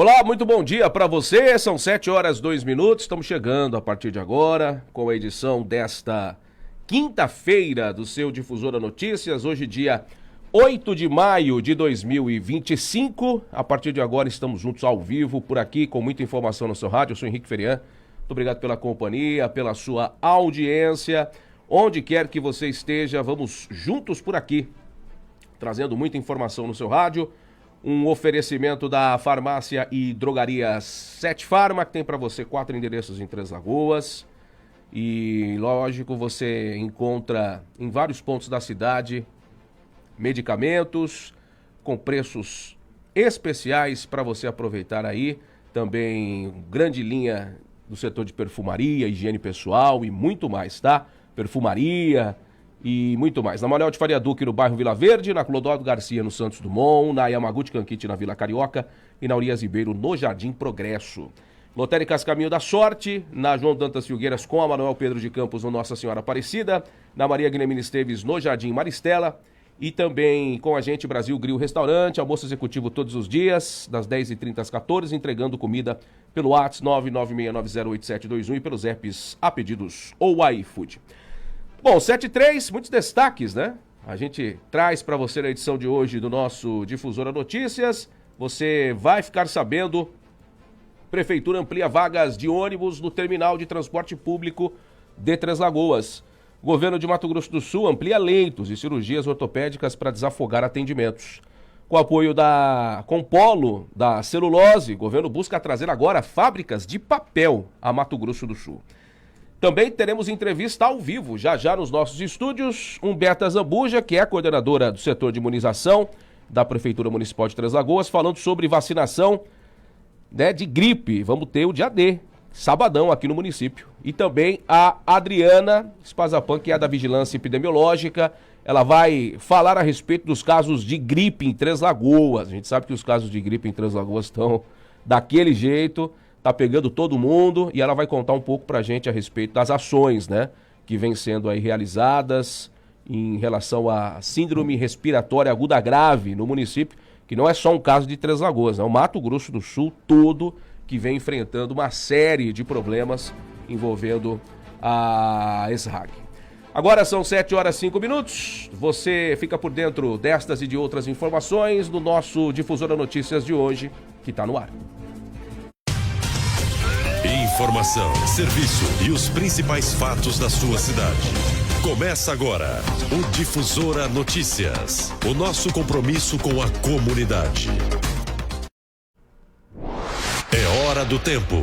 Olá, muito bom dia para você. São 7h02. Estamos chegando a partir de agora com a edição desta quinta-feira do seu Difusora Notícias. Hoje, dia 8 de maio de 2025. A partir de agora, estamos juntos ao vivo por aqui com muita informação no seu rádio. Eu sou Henrique Ferian. Muito obrigado pela companhia, pela sua audiência. Onde quer que você esteja, vamos juntos por aqui, trazendo muita informação no seu rádio. Um oferecimento da farmácia e drogaria Sete Farma, que tem para você 4 endereços em Três Lagoas. E, lógico, você encontra em vários pontos da cidade medicamentos com preços especiais para você aproveitar aí. Também grande linha do setor de perfumaria, higiene pessoal e muito mais, tá? Perfumaria e muito mais. Na Manuel de Faria Duque, no bairro Vila Verde, na Clodoaldo Garcia, no Santos Dumont, na Yamaguchi Canquite, na Vila Carioca e na Urias Ribeiro, no Jardim Progresso. Lotéricas Caminho da Sorte, na João Dantas Filgueiras com a Manuel Pedro de Campos, no Nossa Senhora Aparecida, na Maria Guilhermina Esteves, no Jardim Maristela, e também com a gente Brasil Grill Restaurante, almoço executivo todos os dias, das 10h30 às 14h, entregando comida pelo WhatsApp 996908721 e pelos apps A Pedidos ou iFood. Bom, 7h03, muitos destaques, né? A gente traz para você na edição de hoje do nosso Difusora Notícias. Você vai ficar sabendo, Prefeitura amplia vagas de ônibus no terminal de transporte público de Três Lagoas. Governo de Mato Grosso do Sul amplia leitos e cirurgias ortopédicas para desafogar atendimentos. Com apoio com polo da celulose, o governo busca trazer agora fábricas de papel a Mato Grosso do Sul. Também teremos entrevista ao vivo, já nos nossos estúdios, Humberta Zambuja, que é a coordenadora do setor de imunização da Prefeitura Municipal de Três Lagoas, falando sobre vacinação, né, de gripe. Vamos ter o dia D, sabadão, aqui no município. E também a Adriana Spazapan, que é da Vigilância Epidemiológica, ela vai falar a respeito dos casos de gripe em Três Lagoas. A gente sabe que os casos de gripe em Três Lagoas estão daquele jeito, tá pegando todo mundo, e ela vai contar um pouco pra gente a respeito das ações, né, que vêm sendo aí realizadas em relação à síndrome respiratória aguda grave no município, que não é só um caso de Três Lagoas, é o Mato Grosso do Sul todo que vem enfrentando uma série de problemas envolvendo a SRAG. Agora são 7h05, você fica por dentro destas e de outras informações no nosso Difusora Notícias de hoje, que está no ar. Informação, serviço e os principais fatos da sua cidade. Começa agora o Difusora Notícias, o nosso compromisso com a comunidade. É hora do tempo.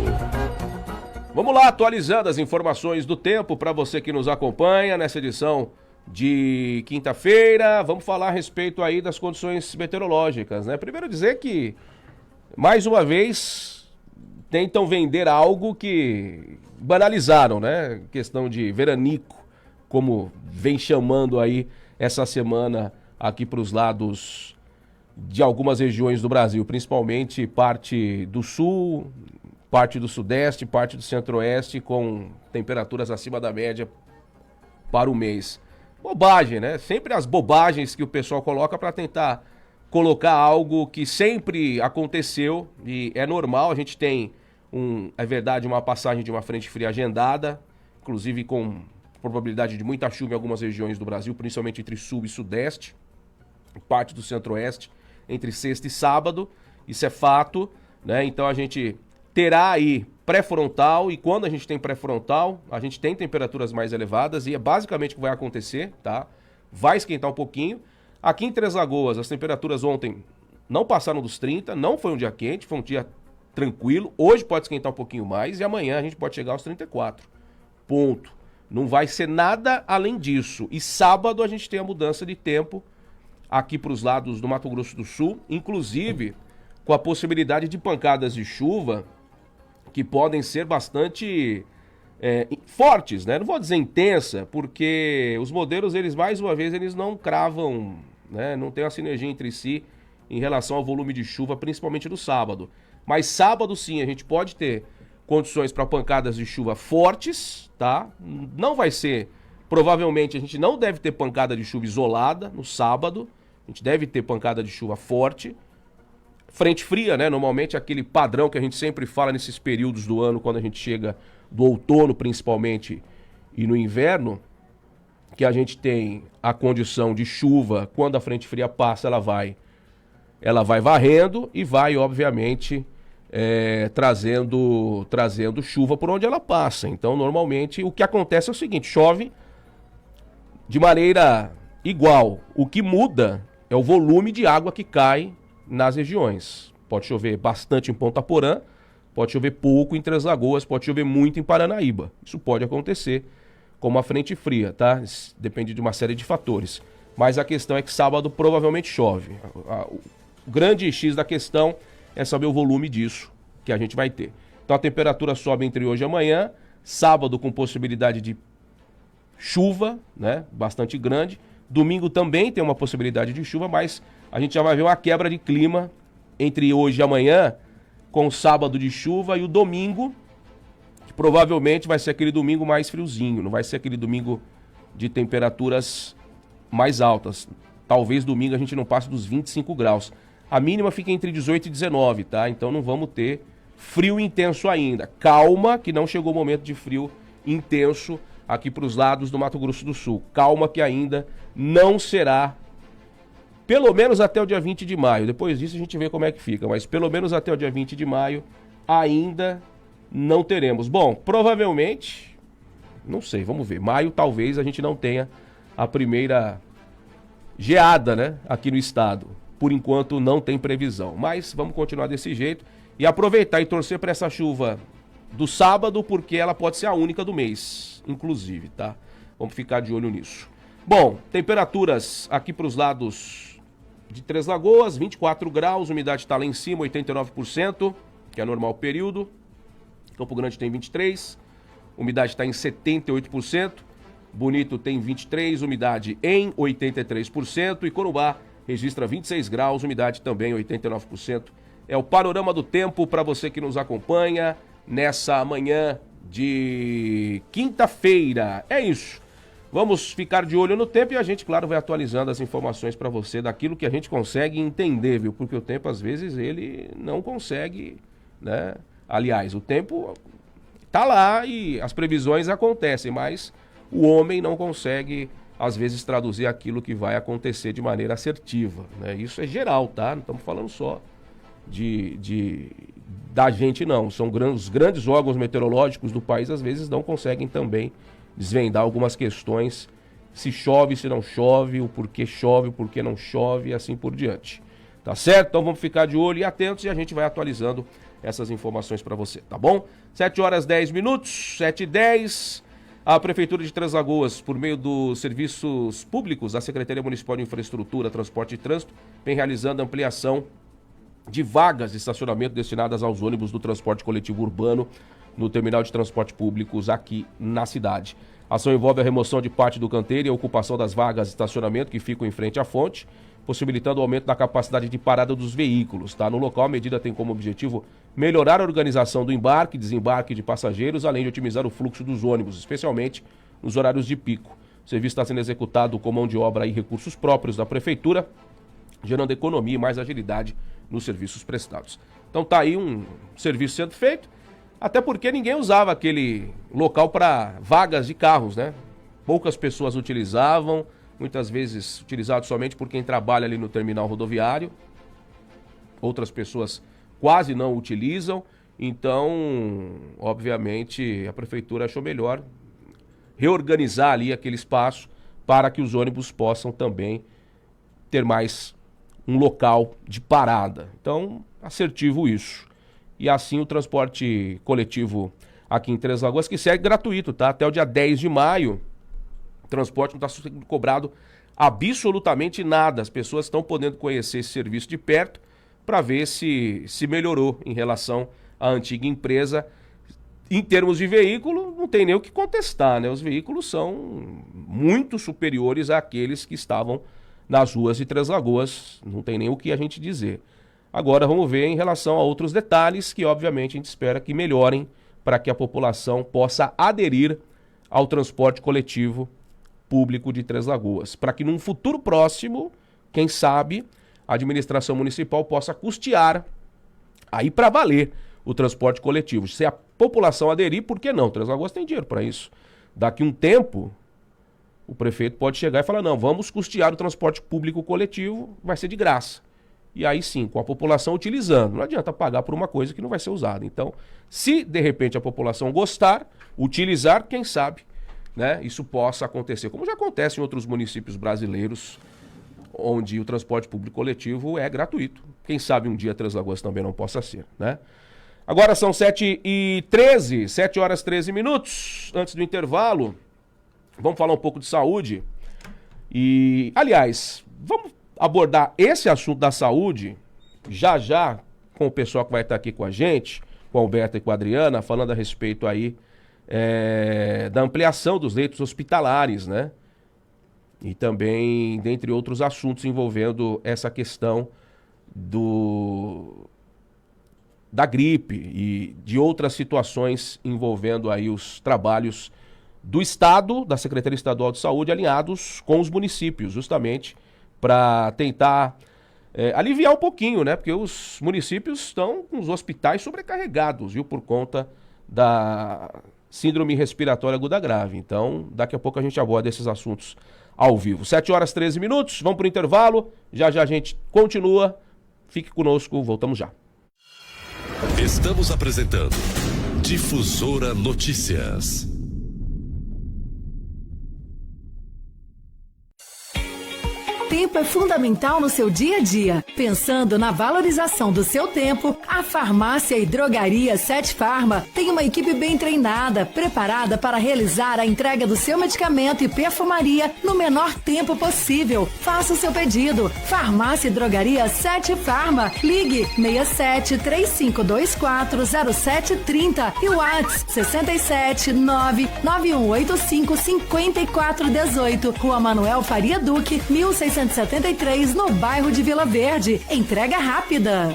Vamos lá, atualizando as informações do tempo para você que nos acompanha nessa edição de quinta-feira. Vamos falar a respeito aí das condições meteorológicas, né? Primeiro dizer que, mais uma vez, tentam vender algo que banalizaram, né? Questão de veranico, como vem chamando aí essa semana aqui para os lados de algumas regiões do Brasil, principalmente parte do sul, parte do sudeste, parte do centro-oeste, com temperaturas acima da média para o mês. Bobagem, né? Sempre as bobagens que o pessoal coloca para tentar colocar algo que sempre aconteceu e é normal. A gente tem, é verdade, uma passagem de uma frente fria agendada, inclusive com probabilidade de muita chuva em algumas regiões do Brasil, principalmente entre sul e sudeste, parte do centro-oeste, entre sexta e sábado. Isso é fato, né? Então a gente terá aí pré-frontal, e quando a gente tem pré-frontal, a gente tem temperaturas mais elevadas, e é basicamente o que vai acontecer, tá? Vai esquentar um pouquinho. Aqui em Três Lagoas, as temperaturas ontem não passaram dos 30, não foi um dia quente, foi um dia tranquilo. Hoje pode esquentar um pouquinho mais, e amanhã a gente pode chegar aos 34. Ponto. Não vai ser nada além disso. E sábado a gente tem a mudança de tempo aqui para os lados do Mato Grosso do Sul, inclusive com a possibilidade de pancadas de chuva que podem ser bastante fortes, né? Não vou dizer intensa, porque os modelos, eles mais uma vez, eles não cravam, né? Não tem uma sinergia entre si em relação ao volume de chuva, principalmente no sábado. Mas sábado sim, a gente pode ter condições para pancadas de chuva fortes, tá? Não vai ser, provavelmente a gente não deve ter pancada de chuva isolada no sábado, a gente deve ter pancada de chuva forte, frente fria, né? Normalmente aquele padrão que a gente sempre fala nesses períodos do ano, quando a gente chega do outono principalmente e no inverno, que a gente tem a condição de chuva, quando a frente fria passa, ela vai varrendo e vai, obviamente, trazendo chuva por onde ela passa. Então, normalmente, o que acontece é o seguinte, chove de maneira igual. O que muda é o volume de água que cai nas regiões. Pode chover bastante em Ponta Porã, pode chover pouco em Três Lagoas, pode chover muito em Paranaíba. Isso pode acontecer com uma frente fria, tá? Depende de uma série de fatores. Mas a questão é que sábado provavelmente chove. O grande X da questão é saber o volume disso que a gente vai ter. Então a temperatura sobe entre hoje e amanhã, sábado com possibilidade de chuva, né? Bastante grande. Domingo também tem uma possibilidade de chuva, mas a gente já vai ver uma quebra de clima entre hoje e amanhã, com o sábado de chuva e o domingo, que provavelmente vai ser aquele domingo mais friozinho, não vai ser aquele domingo de temperaturas mais altas. Talvez domingo a gente não passe dos 25 graus. A mínima fica entre 18 e 19, tá? Então não vamos ter frio intenso ainda. Calma que não chegou o momento de frio intenso aqui para os lados do Mato Grosso do Sul. Calma que ainda não será, pelo menos até o dia 20 de maio. Depois disso a gente vê como é que fica, mas pelo menos até o dia 20 de maio ainda não teremos. Bom, provavelmente, não sei, vamos ver. Maio talvez a gente não tenha a primeira geada, né, aqui no estado. Por enquanto não tem previsão, mas vamos continuar desse jeito e aproveitar e torcer para essa chuva do sábado, porque ela pode ser a única do mês, inclusive, tá? Vamos ficar de olho nisso. Bom, temperaturas aqui para os lados de Três Lagoas, 24 graus, umidade está lá em cima, 89%, que é normal período. Campo Grande tem 23, umidade está em 78%. Bonito tem 23, umidade em 83%. E Corumbá registra 26 graus, umidade também 89%. É o panorama do tempo para você que nos acompanha nessa manhã de quinta-feira. É isso. Vamos ficar de olho no tempo e a gente, claro, vai atualizando as informações para você daquilo que a gente consegue entender, viu? Porque o tempo, às vezes, ele não consegue, né? Aliás, o tempo tá lá e as previsões acontecem, mas o homem não consegue, às vezes, traduzir aquilo que vai acontecer de maneira assertiva, né? Isso é geral, tá? Não estamos falando só da gente, não. São os grandes órgãos meteorológicos do país, às vezes, não conseguem também desvendar algumas questões, se chove, se não chove, o porquê não chove e assim por diante. Tá certo? Então vamos ficar de olho e atentos e a gente vai atualizando essas informações para você, tá bom? 7 horas 10 minutos, 7h10. A Prefeitura de Três Lagoas, por meio dos serviços públicos, a Secretaria Municipal de Infraestrutura, Transporte e Trânsito, vem realizando ampliação de vagas de estacionamento destinadas aos ônibus do transporte coletivo urbano no terminal de transporte públicos aqui na cidade. A ação envolve a remoção de parte do canteiro e a ocupação das vagas de estacionamento que ficam em frente à fonte, possibilitando o aumento da capacidade de parada dos veículos. Tá? No local, a medida tem como objetivo melhorar a organização do embarque e desembarque de passageiros, além de otimizar o fluxo dos ônibus, especialmente nos horários de pico. O serviço está sendo executado com mão de obra e recursos próprios da Prefeitura, gerando economia e mais agilidade nos serviços prestados. Então tá aí um serviço sendo feito, até porque ninguém usava aquele local para vagas de carros, né? Poucas pessoas utilizavam, muitas vezes utilizado somente por quem trabalha ali no terminal rodoviário. Outras pessoas quase não utilizam, então, obviamente, a Prefeitura achou melhor reorganizar ali aquele espaço para que os ônibus possam também ter mais um local de parada. Então, assertivo isso. E assim o transporte coletivo aqui em Três Lagoas, que segue gratuito, tá? Até o dia 10 de maio, o transporte não está sendo cobrado absolutamente nada. As pessoas estão podendo conhecer esse serviço de perto para ver se melhorou em relação à antiga empresa. Em termos de veículo, não tem nem o que contestar, né? Os veículos são muito superiores àqueles que estavam nas ruas de Três Lagoas, não tem nem o que a gente dizer. Agora vamos ver em relação a outros detalhes que obviamente a gente espera que melhorem para que a população possa aderir ao transporte coletivo público de Três Lagoas. Para que num futuro próximo, quem sabe, a administração municipal possa custear aí para valer o transporte coletivo. Se a população aderir, por que não? Três Lagoas tem dinheiro para isso. Daqui um tempo, o prefeito pode chegar e falar, não, vamos custear o transporte público coletivo, vai ser de graça. E aí sim, com a população utilizando. Não adianta pagar por uma coisa que não vai ser usada. Então, se de repente a população gostar, utilizar, quem sabe, né, isso possa acontecer. Como já acontece em outros municípios brasileiros, onde o transporte público coletivo é gratuito. Quem sabe um dia Três Lagoas também não possa ser, né? Agora são 7h13, 7 horas 13 minutos. Antes do intervalo, vamos falar um pouco de saúde. E, aliás, vamos abordar esse assunto da saúde já com o pessoal que vai estar aqui com a gente, com a Alberta e com a Adriana, falando a respeito aí da ampliação dos leitos hospitalares, né? E também, dentre outros assuntos envolvendo essa questão da gripe e de outras situações envolvendo aí os trabalhos do Estado, da Secretaria Estadual de Saúde, alinhados com os municípios, justamente para tentar aliviar um pouquinho, né? Porque os municípios estão com os hospitais sobrecarregados, viu? Por conta da síndrome respiratória aguda grave. Então, daqui a pouco a gente aborda esses assuntos ao vivo. 7 horas 13 minutos, vamos para o intervalo. Já a gente continua. Fique conosco, voltamos já. Estamos apresentando Difusora Notícias. Tempo é fundamental no seu dia a dia. Pensando na valorização do seu tempo, a farmácia e drogaria Sete Farma tem uma equipe bem treinada, preparada para realizar a entrega do seu medicamento e perfumaria no menor tempo possível. Faça o seu pedido. Farmácia e drogaria Sete Farma. Ligue 67 3524 0730 e o WhatsApp 67 99185 5418. Rua Manuel Faria Duque, 1673, no bairro de Vila Verde. Entrega rápida.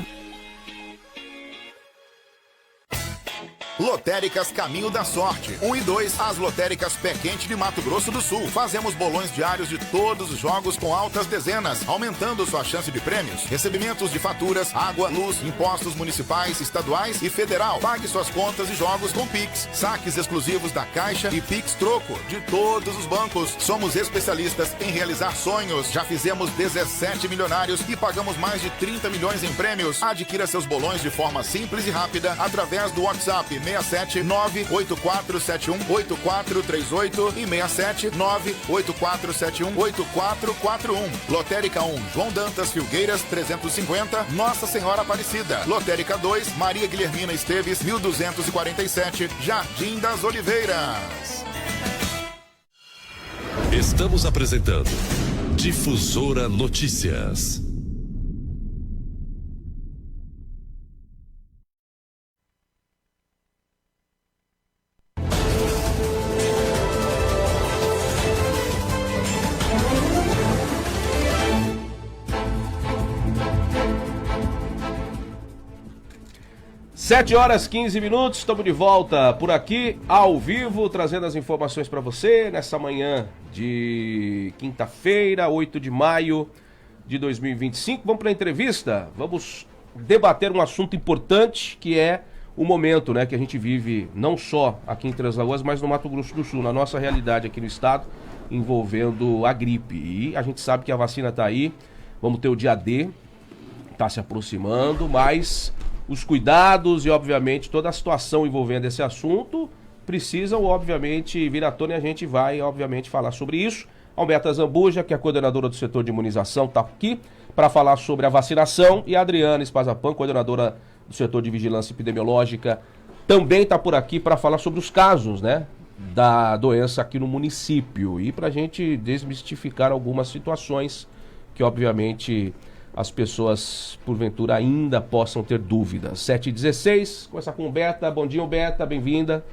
Lotéricas Caminho da Sorte, 1 e 2, as lotéricas Pé Quente de Mato Grosso do Sul. Fazemos bolões diários de todos os jogos com altas dezenas, aumentando sua chance de prêmios. Recebimentos de faturas, água, luz, impostos municipais, estaduais e federal. Pague suas contas e jogos com Pix. Saques exclusivos da Caixa e Pix Troco de todos os bancos. Somos especialistas em realizar sonhos. Já fizemos 17 milionários e pagamos mais de 30 milhões em prêmios. Adquira seus bolões de forma simples e rápida através do WhatsApp 67 98471 8438 e 67 98471 8441. Lotérica 1, João Dantas Filgueiras 350, Nossa Senhora Aparecida. Lotérica 2, Maria Guilhermina Esteves 1247, Jardim das Oliveiras. Estamos apresentando Difusora Notícias. Sete horas 15 minutos, estamos de volta por aqui, ao vivo, trazendo as informações para você nessa manhã de quinta-feira, 8 de maio de 2025. Vamos para a entrevista, vamos debater um assunto importante que é o momento, né, que a gente vive não só aqui em Três Lagoas, mas no Mato Grosso do Sul, na nossa realidade aqui no estado, envolvendo a gripe. E a gente sabe que a vacina está aí, vamos ter o dia D, está se aproximando, mas os cuidados e, obviamente, toda a situação envolvendo esse assunto precisam, obviamente, vir à tona e a gente vai, obviamente, falar sobre isso. Alberta Zambuja, que é a coordenadora do setor de imunização, está aqui para falar sobre a vacinação, e a Adriana Espazapan, coordenadora do setor de vigilância epidemiológica, também está por aqui para falar sobre os casos, né, da doença aqui no município e para a gente desmistificar algumas situações que, obviamente, as pessoas, porventura, ainda possam ter dúvidas. 7h16, começar com Humberta. Bom dia, Humberta, bem-vinda.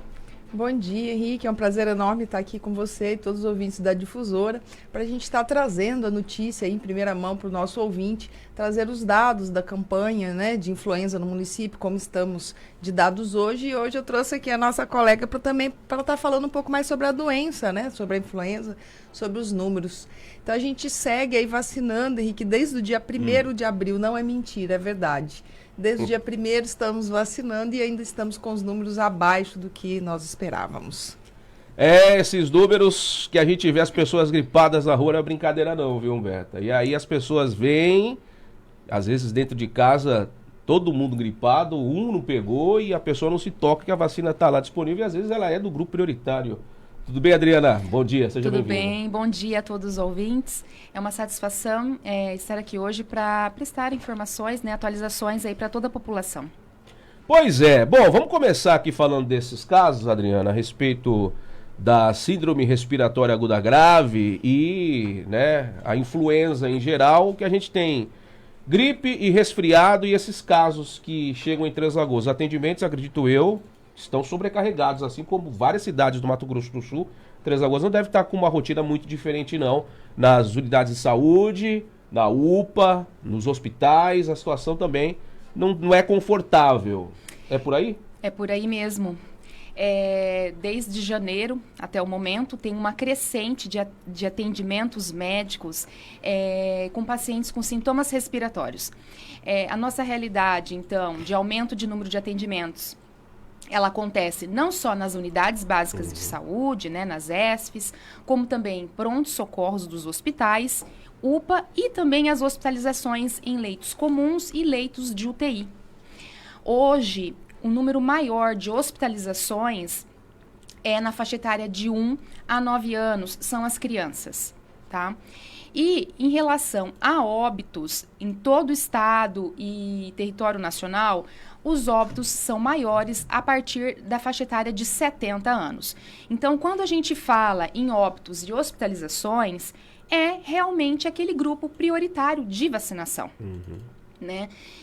Bom dia, Henrique. É um prazer enorme estar aqui com você e todos os ouvintes da Difusora, para a gente estar trazendo a notícia aí em primeira mão para o nosso ouvinte, trazer os dados da campanha, né, de influenza no município, como estamos de dados hoje. E hoje eu trouxe aqui a nossa colega para estar falando um pouco mais sobre a doença, né, sobre a influenza, sobre os números. Então a gente segue aí vacinando, Henrique, desde o dia 1º de abril. Não é mentira, é verdade. Desde o dia 1º estamos vacinando e ainda estamos com os números abaixo do que nós esperávamos. Esses números que a gente vê as pessoas gripadas na rua não é brincadeira não, viu, Humberta? E aí as pessoas vêm, às vezes dentro de casa, todo mundo gripado, um não pegou e a pessoa não se toca que a vacina está lá disponível e às vezes ela é do grupo prioritário. Tudo bem, Adriana? Bom dia, seja bem-vinda. Tudo bem, bom dia a todos os ouvintes. É uma satisfação estar aqui hoje para prestar informações, atualizações aí para toda a população. Pois é. Bom, vamos começar aqui falando desses casos, Adriana, a respeito da síndrome respiratória aguda grave e a influenza em geral, que a gente tem gripe e resfriado e esses casos que chegam em Três Lagoas. Os atendimentos, acredito eu, estão sobrecarregados, assim como várias cidades do Mato Grosso do Sul. Três Lagoas não deve estar com uma rotina muito diferente, não. Nas unidades de saúde, na UPA, nos hospitais, a situação também não é confortável. É por aí? É por aí mesmo. Desde janeiro até o momento, tem uma crescente de atendimentos médicos com pacientes com sintomas respiratórios. A nossa realidade, então, de aumento de número de atendimentos, ela acontece não só nas unidades básicas de saúde, nas ESFs, como também pronto-socorros dos hospitais, UPA e também as hospitalizações em leitos comuns e leitos de UTI. Hoje, o número maior de hospitalizações é na faixa etária de 1 a 9 anos, são as crianças, tá? E em relação a óbitos, em todo o estado e território nacional, os óbitos são maiores a partir da faixa etária de 70 anos. Então, quando a gente fala em óbitos e hospitalizações, é realmente aquele grupo prioritário de vacinação.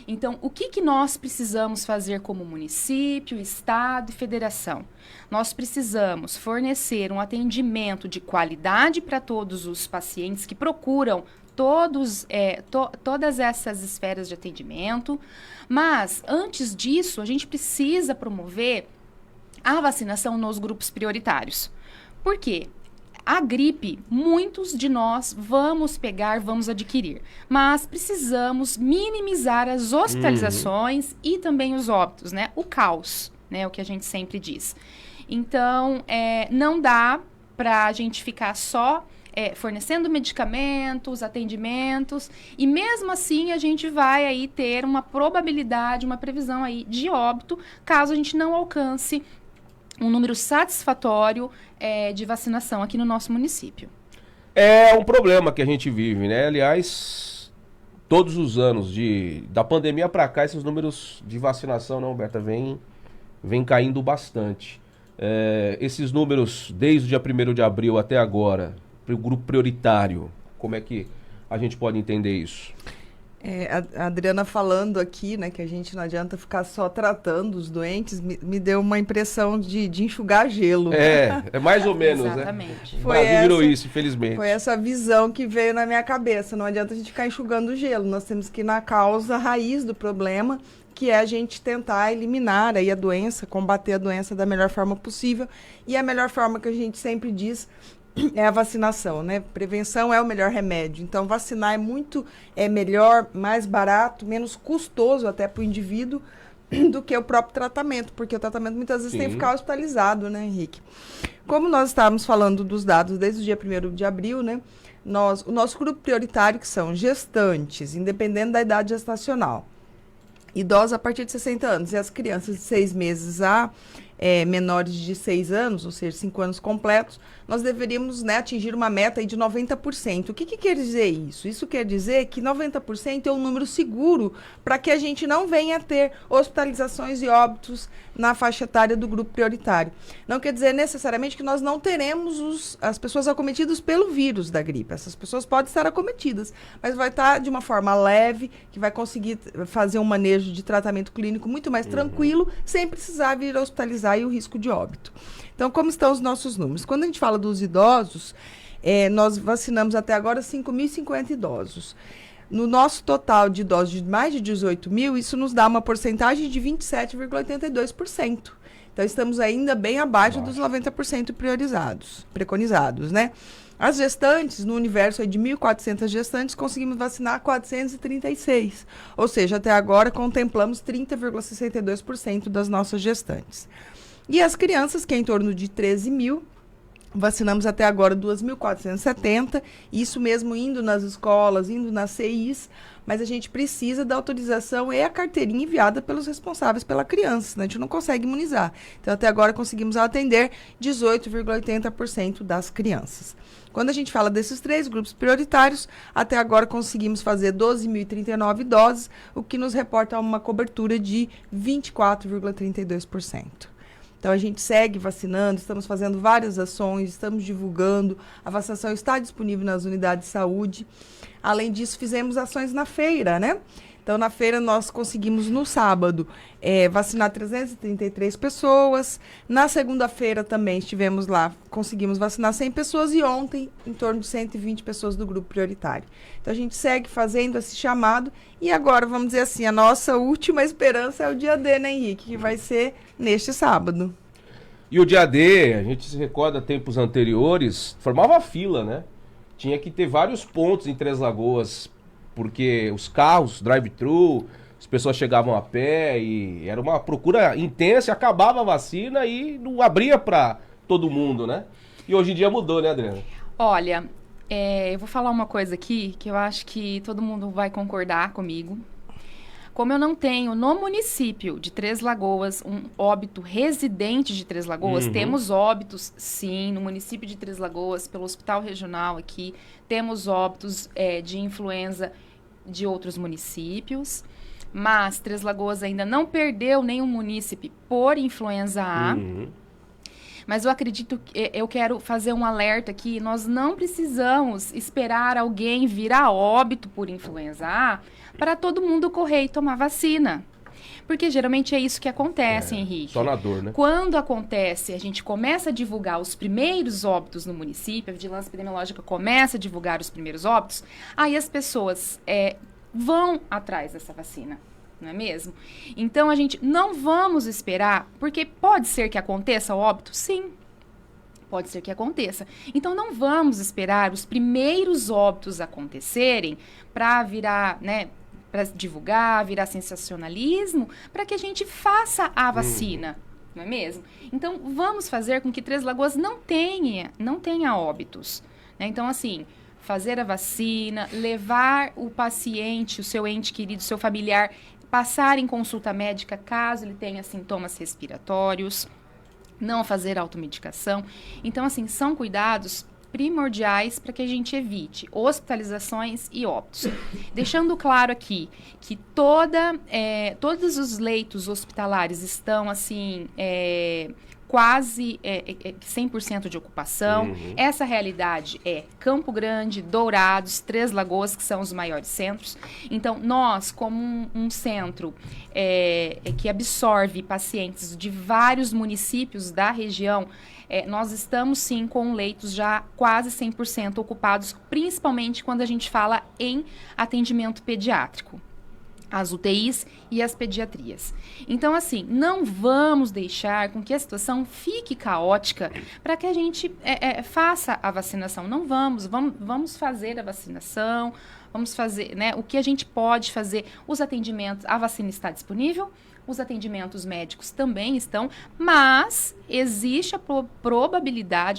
Então, o que nós precisamos fazer como município, estado e federação? Nós precisamos fornecer um atendimento de qualidade para todos os pacientes que procuram todas essas esferas de atendimento, mas antes disso, a gente precisa promover a vacinação nos grupos prioritários. Por quê? A gripe, muitos de nós vamos adquirir, mas precisamos minimizar as hospitalizações e também os óbitos, o caos, o que a gente sempre diz. Então, não dá para a gente ficar só fornecendo medicamentos, atendimentos, e mesmo assim a gente vai aí ter uma probabilidade, uma previsão aí de óbito, caso a gente não alcance um número satisfatório de vacinação aqui no nosso município. É um problema que a gente vive, Aliás, todos os anos, da pandemia para cá, esses números de vacinação, Humberta, vem caindo bastante. Esses números, desde o dia 1º de abril até agora, para o grupo prioritário, como é que a gente pode entender isso? A Adriana falando aqui, que a gente não adianta ficar só tratando os doentes, me deu uma impressão de enxugar gelo. É mais ou menos, Exatamente. O Brasil virou isso, infelizmente. Foi essa visão que veio na minha cabeça. Não adianta a gente ficar enxugando o gelo, nós temos que ir na causa raiz do problema, que é a gente tentar eliminar aí a doença, combater a doença da melhor forma possível. E a melhor forma que a gente sempre diz é a vacinação, Prevenção é o melhor remédio. Então, vacinar é melhor, mais barato, menos custoso até para o indivíduo do que o próprio tratamento, porque o tratamento muitas vezes tem que ficar hospitalizado, Henrique? Como nós estávamos falando dos dados desde o dia 1º de abril, o nosso grupo prioritário, que são gestantes, independente da idade gestacional, idosos a partir de 60 anos e as crianças de 6 meses a menores de 6 anos, ou seja, 5 anos completos, nós deveríamos atingir uma meta aí de 90%. O que quer dizer isso? Isso quer dizer que 90% é um número seguro para que a gente não venha a ter hospitalizações e óbitos na faixa etária do grupo prioritário. Não quer dizer necessariamente que nós não teremos as pessoas acometidas pelo vírus da gripe. Essas pessoas podem estar acometidas, mas vai estar de uma forma leve, que vai conseguir fazer um manejo de tratamento clínico muito mais tranquilo, sem precisar vir hospitalizar e o risco de óbito. Então, como estão os nossos números? Quando a gente fala dos idosos, nós vacinamos até agora 5.050 idosos. No nosso total de idosos de mais de 18 mil, isso nos dá uma porcentagem de 27,82%. Então, estamos ainda bem abaixo dos 90% preconizados, As gestantes, no universo aí de 1.400 gestantes, conseguimos vacinar 436. Ou seja, até agora contemplamos 30,62% das nossas gestantes. E as crianças, que é em torno de 13 mil, vacinamos até agora 2.470, isso mesmo indo nas escolas, indo nas CIs, mas a gente precisa da autorização e a carteirinha enviada pelos responsáveis pela criança, senão a gente não consegue imunizar. Então, até agora conseguimos atender 18,80% das crianças. Quando a gente fala desses 3 grupos prioritários, até agora conseguimos fazer 12.039 doses, o que nos reporta uma cobertura de 24,32%. Então, a gente segue vacinando, estamos fazendo várias ações, estamos divulgando, a vacinação está disponível nas unidades de saúde. Além disso, fizemos ações na feira, né? Então, na feira, nós conseguimos, no sábado, vacinar 333 pessoas. Na segunda-feira, também estivemos lá, conseguimos vacinar 100 pessoas. E ontem, em torno de 120 pessoas do grupo prioritário. Então, a gente segue fazendo esse chamado. E agora, vamos dizer assim, a nossa última esperança é o dia D, né, Henrique? Que vai ser neste sábado. E o dia D, a gente se recorda tempos anteriores, formava fila, né? Tinha que ter vários pontos em Três Lagoas, porque os carros, drive-thru, as pessoas chegavam a pé e era uma procura intensa, acabava a vacina e não abria para todo mundo, né? E hoje em dia mudou, né, Adriana? Olha, eu vou falar uma coisa aqui que eu acho que todo mundo vai concordar comigo. Como eu não tenho no município de Três Lagoas um óbito residente de Três Lagoas, temos óbitos, sim, no município de Três Lagoas, pelo hospital regional aqui, temos óbitos de influenza de outros municípios, mas Três Lagoas ainda não perdeu nenhum munícipe por influenza A. Mas eu acredito que eu quero fazer um alerta aqui, nós não precisamos esperar alguém vir a óbito por influenza A para todo mundo correr e tomar vacina. Porque geralmente é isso que acontece, Henrique. Só na dor, né? Quando acontece, a gente começa a divulgar os primeiros óbitos no município, a vigilância epidemiológica começa a divulgar os primeiros óbitos, aí as pessoas vão atrás dessa vacina. Não é mesmo? Então, a gente não vamos esperar, porque pode ser que aconteça óbito? Sim, pode ser que aconteça. Então, não vamos esperar os primeiros óbitos acontecerem para virar, né, para divulgar, virar sensacionalismo, para que a gente faça a vacina, não é mesmo? Então, vamos fazer com que Três Lagoas não tenha óbitos, né? Então, assim, fazer a vacina, levar o paciente, o seu ente querido, o seu familiar, passar em consulta médica caso ele tenha sintomas respiratórios, não fazer automedicação. Então, assim, são cuidados primordiais para que a gente evite hospitalizações e óbitos. Deixando claro aqui que todos os leitos hospitalares estão, assim, quase 100% de ocupação. Essa realidade é Campo Grande, Dourados, Três Lagoas, que são os maiores centros. Então, nós, como um centro que absorve pacientes de vários municípios da região, nós estamos, sim, com leitos já quase 100% ocupados, principalmente quando a gente fala em atendimento pediátrico. As UTIs e as pediatrias. Então, assim, não vamos deixar com que a situação fique caótica para que a gente faça a vacinação. Não vamos fazer a vacinação, vamos fazer, né, o que a gente pode fazer. Os atendimentos, a vacina está disponível, os atendimentos médicos também estão, mas existe a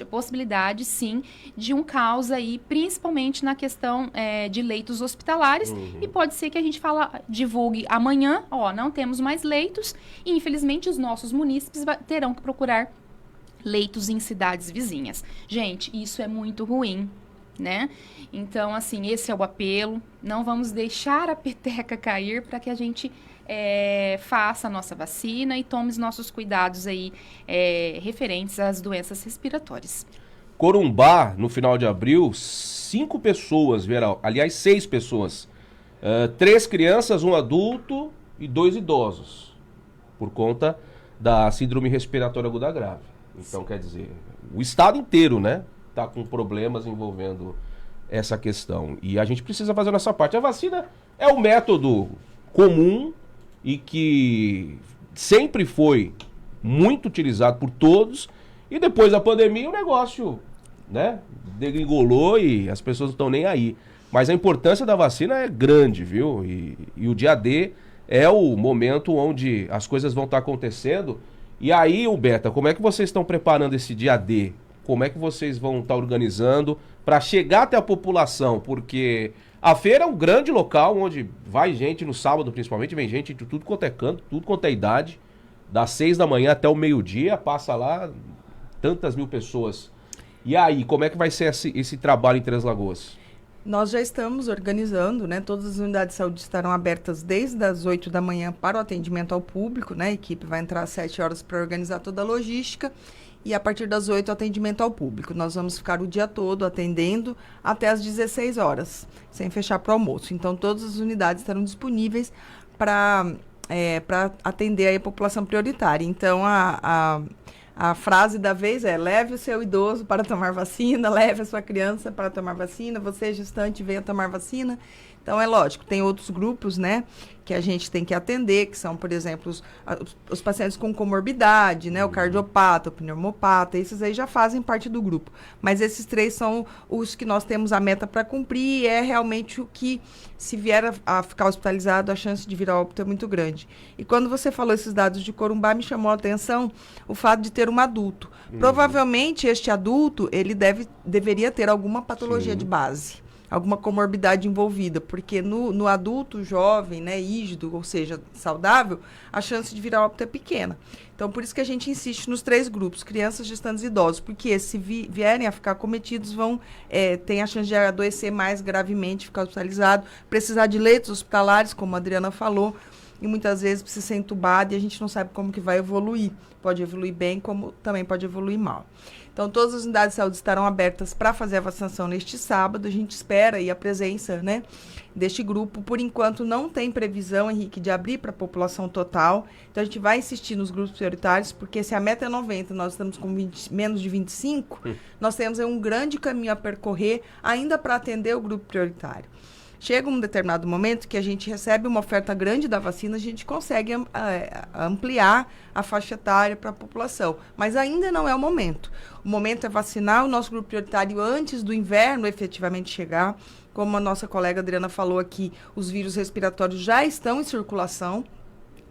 possibilidade, sim, de um caos aí, principalmente na questão de leitos hospitalares, e pode ser que a gente divulgue amanhã, não temos mais leitos, e infelizmente os nossos munícipes terão que procurar leitos em cidades vizinhas. Gente, isso é muito ruim, né? Então, assim, esse é o apelo, não vamos deixar a peteca cair para que a gente faça a nossa vacina e tome os nossos cuidados aí referentes às doenças respiratórias. Corumbá, no final de abril, 5 pessoas vieram, aliás, 6 pessoas, 3 crianças, 1 adulto e 2 idosos, por conta da síndrome respiratória aguda grave. Então, quer dizer, o estado inteiro, né, tá com problemas envolvendo essa questão. E a gente precisa fazer a nossa parte. A vacina é um método comum e que sempre foi muito utilizado por todos, e depois da pandemia o negócio né? Degringolou e as pessoas não estão nem aí. Mas a importância da vacina é grande, viu? E o dia D é o momento onde as coisas vão estar acontecendo. E aí, Beta, como é que vocês estão preparando esse dia D? Como é que vocês vão estar organizando para chegar até a população? Porque a feira é um grande local onde vai gente no sábado, principalmente, vem gente de tudo quanto é canto, tudo quanto é idade. Das 6 da manhã até o meio-dia, passa lá tantas mil pessoas. E aí, como é que vai ser esse trabalho em Três Lagoas? Nós já estamos organizando, né? Todas as unidades de saúde estarão abertas desde as 8 da manhã para o atendimento ao público, né? A equipe vai entrar às 7 horas para organizar toda a logística e a partir das 8 o atendimento ao público. Nós vamos ficar o dia todo atendendo até as 16 horas, sem fechar para o almoço. Então, todas as unidades estarão disponíveis para atender aí a população prioritária. Então, a frase da vez é: leve o seu idoso para tomar vacina, leve a sua criança para tomar vacina, você gestante venha tomar vacina. Então, é lógico, tem outros grupos, né, que a gente tem que atender, que são, por exemplo, os pacientes com comorbidade, né, o cardiopata, o pneumopata, esses aí já fazem parte do grupo. Mas esses 3 são os que nós temos a meta para cumprir e é realmente o que, se vier a ficar hospitalizado, a chance de vir a óbito é muito grande. E quando você falou esses dados de Corumbá, me chamou a atenção o fato de ter um adulto. Provavelmente, este adulto, ele deveria ter alguma patologia de base, alguma comorbidade envolvida, porque no adulto jovem, né, ígido, ou seja, saudável, a chance de virar óbito é pequena. Então, por isso que a gente insiste nos 3 grupos, crianças, gestantes e idosos, porque se vierem a ficar acometidos, tem a chance de adoecer mais gravemente, ficar hospitalizado, precisar de leitos hospitalares, como a Adriana falou, e muitas vezes precisa ser entubado e a gente não sabe como que vai evoluir. Pode evoluir bem, como também pode evoluir mal. Então, todas as unidades de saúde estarão abertas para fazer a vacinação neste sábado. A gente espera aí a presença, né, deste grupo. Por enquanto, não tem previsão, Henrique, de abrir para a população total. Então, a gente vai insistir nos grupos prioritários, porque se a meta é 90, nós estamos com menos de 25, nós temos aí um grande caminho a percorrer ainda para atender o grupo prioritário. Chega um determinado momento que a gente recebe uma oferta grande da vacina, a gente consegue ampliar a faixa etária para a população. Mas ainda não é o momento. O momento é vacinar o nosso grupo prioritário antes do inverno efetivamente chegar. Como a nossa colega Adriana falou aqui, os vírus respiratórios já estão em circulação.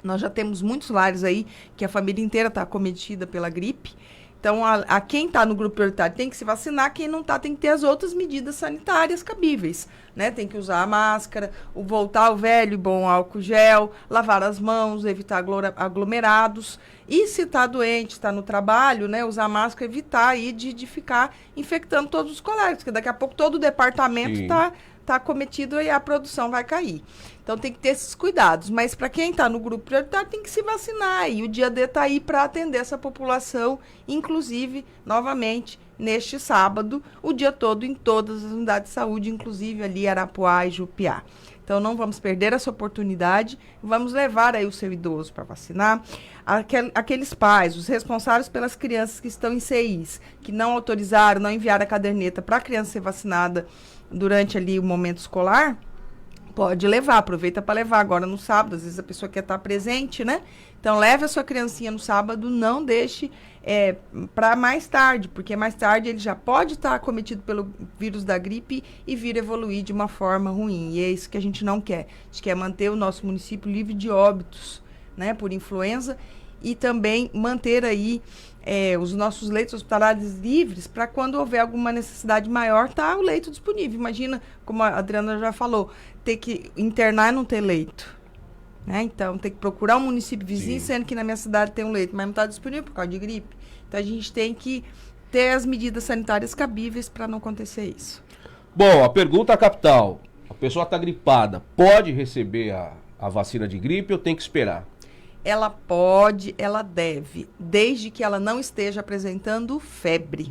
Nós já temos muitos lares aí que a família inteira está acometida pela gripe. Então, a quem está no grupo prioritário tem que se vacinar, quem não está tem que ter as outras medidas sanitárias cabíveis, né? Tem que usar a máscara, voltar ao velho e bom álcool gel, lavar as mãos, evitar aglomerados. E se está doente, está no trabalho, né? Usar máscara, evitar aí de ficar infectando todos os colegas, porque daqui a pouco todo o departamento está acometido e a produção vai cair. Então, tem que ter esses cuidados. Mas, para quem está no grupo prioritário, tem que se vacinar. E o dia D está aí para atender essa população, inclusive, novamente, neste sábado, o dia todo, em todas as unidades de saúde, inclusive ali Arapuá e Jupiá. Então, não vamos perder essa oportunidade. Vamos levar aí o seu idoso para vacinar. Aqueles pais, os responsáveis pelas crianças que estão em CIs, que não autorizaram, não enviaram a caderneta para a criança ser vacinada durante ali o momento escolar, pode levar, aproveita para levar agora no sábado, às vezes a pessoa quer estar presente, né? Então, leve a sua criancinha no sábado, não deixe para mais tarde, porque mais tarde ele já pode estar acometido pelo vírus da gripe e vir evoluir de uma forma ruim. E é isso que a gente não quer. A gente quer manter o nosso município livre de óbitos, né, por influenza e também manter aí os nossos leitos hospitalares livres para quando houver alguma necessidade maior, tá o leito disponível. Imagina, como a Adriana já falou, ter que internar e não ter leito. Né? Então, tem que procurar um município vizinho, sendo que na minha cidade tem um leito, mas não está disponível por causa de gripe. Então, a gente tem que ter as medidas sanitárias cabíveis para não acontecer isso. Bom, a pergunta capital. A pessoa está gripada, pode receber a vacina de gripe ou tem que esperar? Ela pode, ela deve, desde que ela não esteja apresentando febre.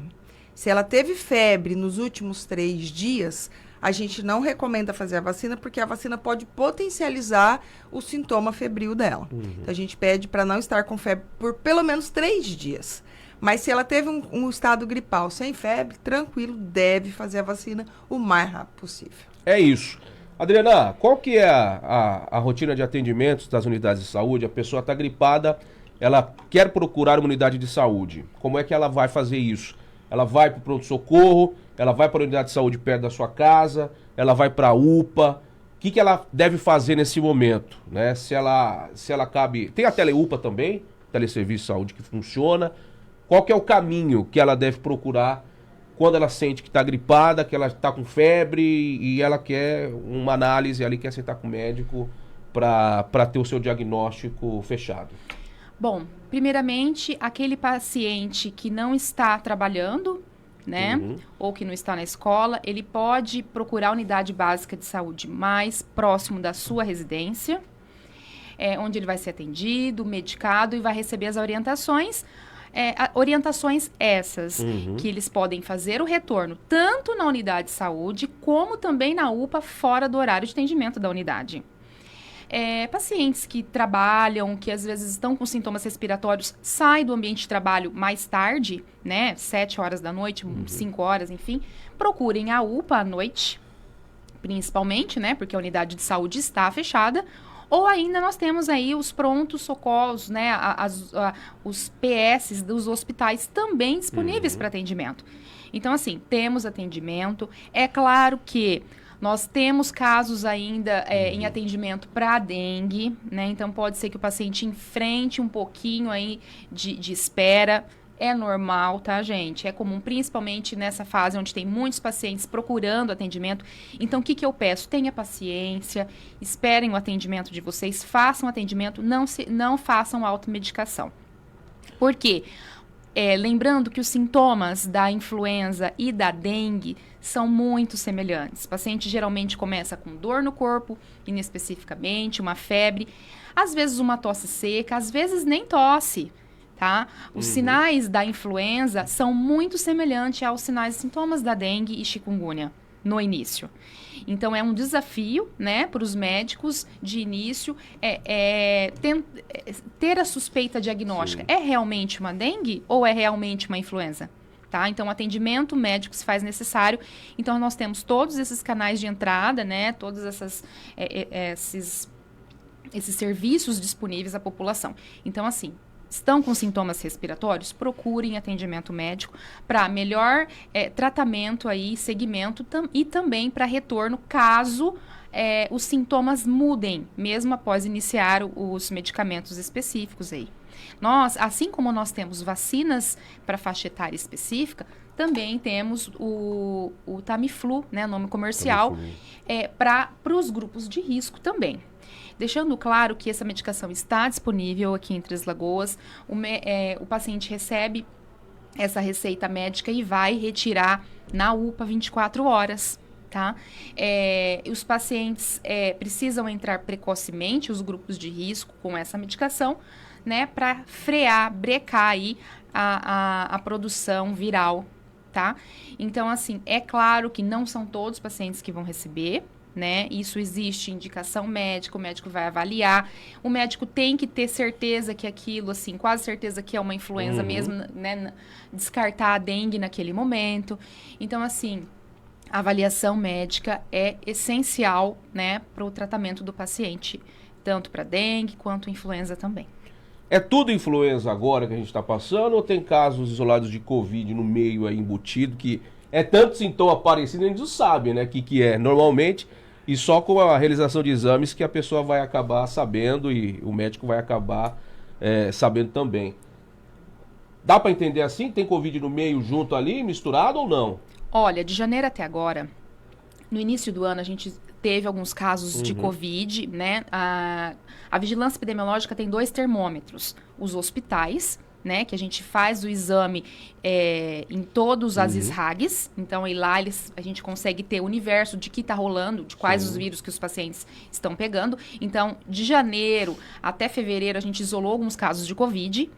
Se ela teve febre nos últimos 3 dias, a gente não recomenda fazer a vacina, porque a vacina pode potencializar o sintoma febril dela. Então, a gente pede para não estar com febre por pelo menos 3 dias. Mas se ela teve um estado gripal sem febre, tranquilo, deve fazer a vacina o mais rápido possível. É isso. Adriana, qual que é a rotina de atendimentos das unidades de saúde? A pessoa está gripada, ela quer procurar uma unidade de saúde. Como é que ela vai fazer isso? ela vai para o pronto-socorro, ela vai para a unidade de saúde perto da sua casa, ela vai para a UPA. O que ela deve fazer nesse momento, né? Se ela cabe... Tem a Tele-UPA também, Teleserviço de Saúde, que funciona. Qual que é o caminho que ela deve procurar quando ela sente que está gripada, que ela está com febre e ela quer uma análise ali, quer sentar com o médico para ter o seu diagnóstico fechado? Bom, primeiramente, aquele paciente que não está trabalhando, né, ou que não está na escola, ele pode procurar a unidade básica de saúde mais próximo da sua residência, onde ele vai ser atendido, medicado e vai receber as orientações. Orientações essas, que eles podem fazer o retorno tanto na unidade de saúde, como também na UPA, fora do horário de atendimento da unidade. Pacientes que trabalham, que às vezes estão com sintomas respiratórios, saem do ambiente de trabalho mais tarde, né, 7 horas da noite, 5 horas, enfim, procurem a UPA à noite, principalmente, né, porque a unidade de saúde está fechada, ou ainda nós temos aí os prontos socorros, né, os PS dos hospitais também disponíveis para atendimento. Então, assim, temos atendimento. É claro que nós temos casos ainda em atendimento para dengue, né? Então, pode ser que o paciente enfrente um pouquinho aí de espera. É normal, tá, gente? É comum, principalmente nessa fase onde tem muitos pacientes procurando atendimento. Então, o que eu peço? Tenha paciência, esperem o atendimento de vocês, façam atendimento, não façam automedicação. Por quê? Lembrando que os sintomas da influenza e da dengue são muito semelhantes. O paciente geralmente começa com dor no corpo, inespecificamente, uma febre, às vezes uma tosse seca, às vezes nem tosse. Tá? Os sinais da influenza são muito semelhantes aos sinais e sintomas da dengue e chikungunya no início. Então, é um desafio, né, para os médicos de início ter a suspeita diagnóstica. É realmente uma dengue ou é realmente uma influenza? Tá? Então, o atendimento médico se faz necessário. Então, nós temos todos esses canais de entrada, né, todos esses serviços disponíveis à população. Então, assim, estão com sintomas respiratórios, procurem atendimento médico para melhor tratamento aí, segmento e também para retorno caso os sintomas mudem, mesmo após iniciar os medicamentos específicos aí. Assim como nós temos vacinas para faixa etária específica, também temos o Tamiflu, né, nome comercial, para os grupos de risco também. Deixando claro que essa medicação está disponível aqui em Três Lagoas, o paciente recebe essa receita médica e vai retirar na UPA 24 horas, tá? Os pacientes precisam entrar precocemente, os grupos de risco, com essa medicação, né, para brecar aí a produção viral, tá? Então, assim, é claro que não são todos os pacientes que vão receber, né? Isso existe indicação médica, o médico vai avaliar, o médico tem que ter certeza que aquilo, assim, quase certeza que é uma influenza mesmo, né? Descartar a dengue naquele momento. Então, assim, a avaliação médica é essencial, né, para o tratamento do paciente, tanto para dengue quanto influenza também. É tudo influenza agora que a gente está passando ou tem casos isolados de Covid no meio aí embutido que é tanto sintoma parecido, a gente não sabe, né, o que é normalmente, e só com a realização de exames que a pessoa vai acabar sabendo e o médico vai acabar sabendo também. Dá para entender assim? Tem Covid no meio junto ali, misturado ou não? Olha, de janeiro até agora, no início do ano a gente teve alguns casos de Covid, né? A vigilância epidemiológica tem 2 termômetros. Os hospitais, né, que a gente faz o exame em todos as SRAGs, então aí lá a gente consegue ter o universo de que está rolando, de quais os vírus que os pacientes estão pegando. Então, de janeiro até fevereiro a gente isolou alguns casos de Covid.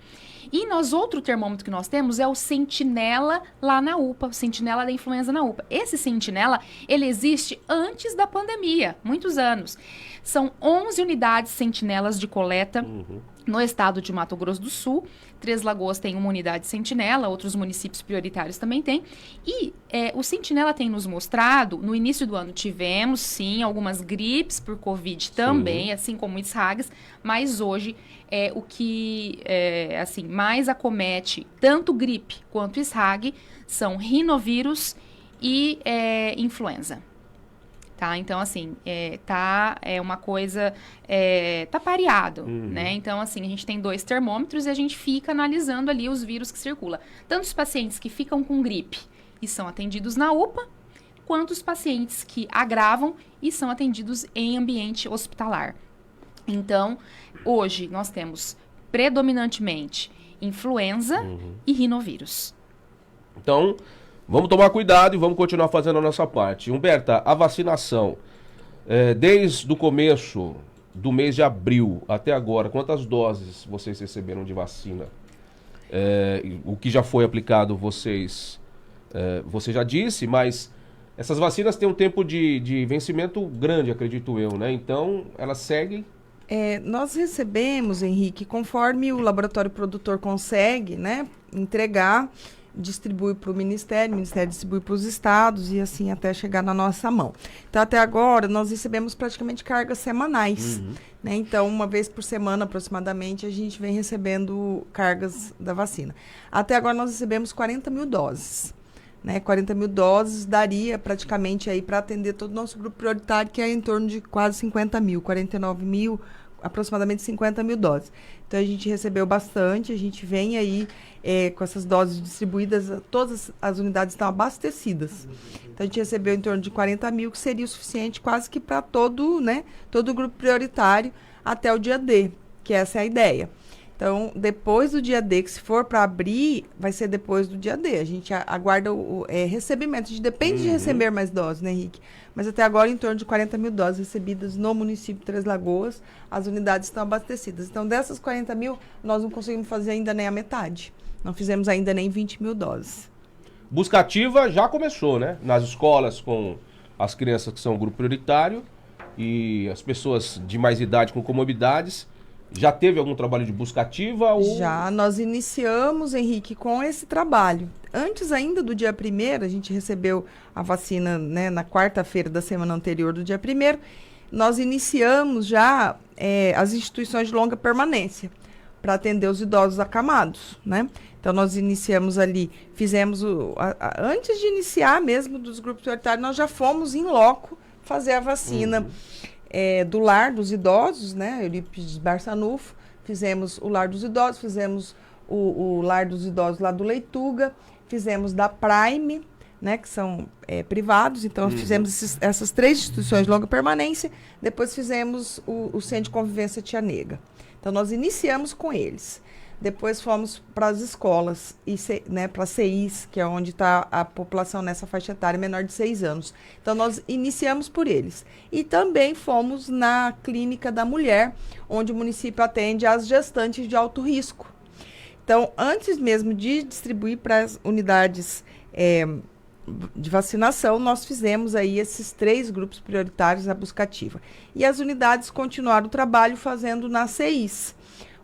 E outro termômetro que nós temos é o Sentinela lá na UPA, o Sentinela da influenza na UPA. Esse Sentinela, ele existe antes da pandemia, muitos anos. São 11 unidades sentinelas de coleta No estado de Mato Grosso do Sul, Três Lagoas tem uma unidade Sentinela, outros municípios prioritários também têm. E o Sentinela tem nos mostrado, no início do ano tivemos, sim, algumas gripes por Covid também, assim como ISRAGs, mas hoje o que assim, mais acomete tanto gripe quanto ISRAG são rinovírus e influenza. Tá? Então, assim, uma coisa, tá pareado, né? Então, assim, a gente tem 2 termômetros e a gente fica analisando ali os vírus que circulam. Tanto os pacientes que ficam com gripe e são atendidos na UPA, quanto os pacientes que agravam e são atendidos em ambiente hospitalar. Então, hoje nós temos predominantemente influenza e rinovírus. Então, vamos tomar cuidado e vamos continuar fazendo a nossa parte. Humberta, a vacinação, desde o começo do mês de abril até agora, quantas doses vocês receberam de vacina? O que já foi aplicado, você já disse, mas essas vacinas têm um tempo de vencimento grande, acredito eu, né? Então, elas seguem. Nós recebemos, Henrique, conforme o laboratório produtor consegue, né, entregar, distribui para o Ministério distribui para os estados e assim até chegar na nossa mão. Então, até agora, nós recebemos praticamente cargas semanais. Né? Então, uma vez por semana, aproximadamente, a gente vem recebendo cargas da vacina. Até agora, nós recebemos 40 mil doses. Né? 40 mil doses daria praticamente aí para atender todo o nosso grupo prioritário, que é em torno de quase 50 mil, 49 mil, aproximadamente 50 mil doses. Então, a gente recebeu bastante, a gente vem aí com essas doses distribuídas, todas as unidades estão abastecidas. Então, a gente recebeu em torno de 40 mil, que seria o suficiente quase que para todo o grupo prioritário até o dia D, que essa é a ideia. Então, depois do dia D, que se for para abrir, vai ser depois do dia D. A gente aguarda o recebimento. A gente depende de receber mais doses, né, Henrique? Mas até agora, em torno de 40 mil doses recebidas no município de Três Lagoas, as unidades estão abastecidas. Então, dessas 40 mil, nós não conseguimos fazer ainda nem a metade. Não fizemos ainda nem 20 mil doses. Busca ativa já começou, né? Nas escolas, com as crianças que são grupo prioritário e as pessoas de mais idade com comorbidades. Já teve algum trabalho de busca ativa? Já, nós iniciamos, Henrique, com esse trabalho. Antes ainda do dia 1º, a gente recebeu a vacina, né, na quarta-feira da semana anterior do dia 1º, nós iniciamos já as instituições de longa permanência para atender os idosos acamados, né? Então, nós iniciamos ali, fizemos, antes de iniciar mesmo dos grupos prioritários, nós já fomos em loco fazer a vacina do lar dos idosos, né? Eurípides Barçanufo, fizemos o lar dos idosos, fizemos o lar dos idosos lá do Leituga, fizemos da Prime, né? Que são privados, então fizemos essas 3 instituições de longa permanência, depois fizemos o Centro de Convivência Tia Nega. Então, nós iniciamos com eles. Depois fomos para as escolas, né, para CIs, que é onde está a população nessa faixa etária menor de 6 anos. Então, nós iniciamos por eles. E também fomos na Clínica da Mulher, onde o município atende as gestantes de alto risco. Então, antes mesmo de distribuir para as unidades de vacinação, nós fizemos aí esses 3 grupos prioritários da busca ativa. E as unidades continuaram o trabalho fazendo nas CIs.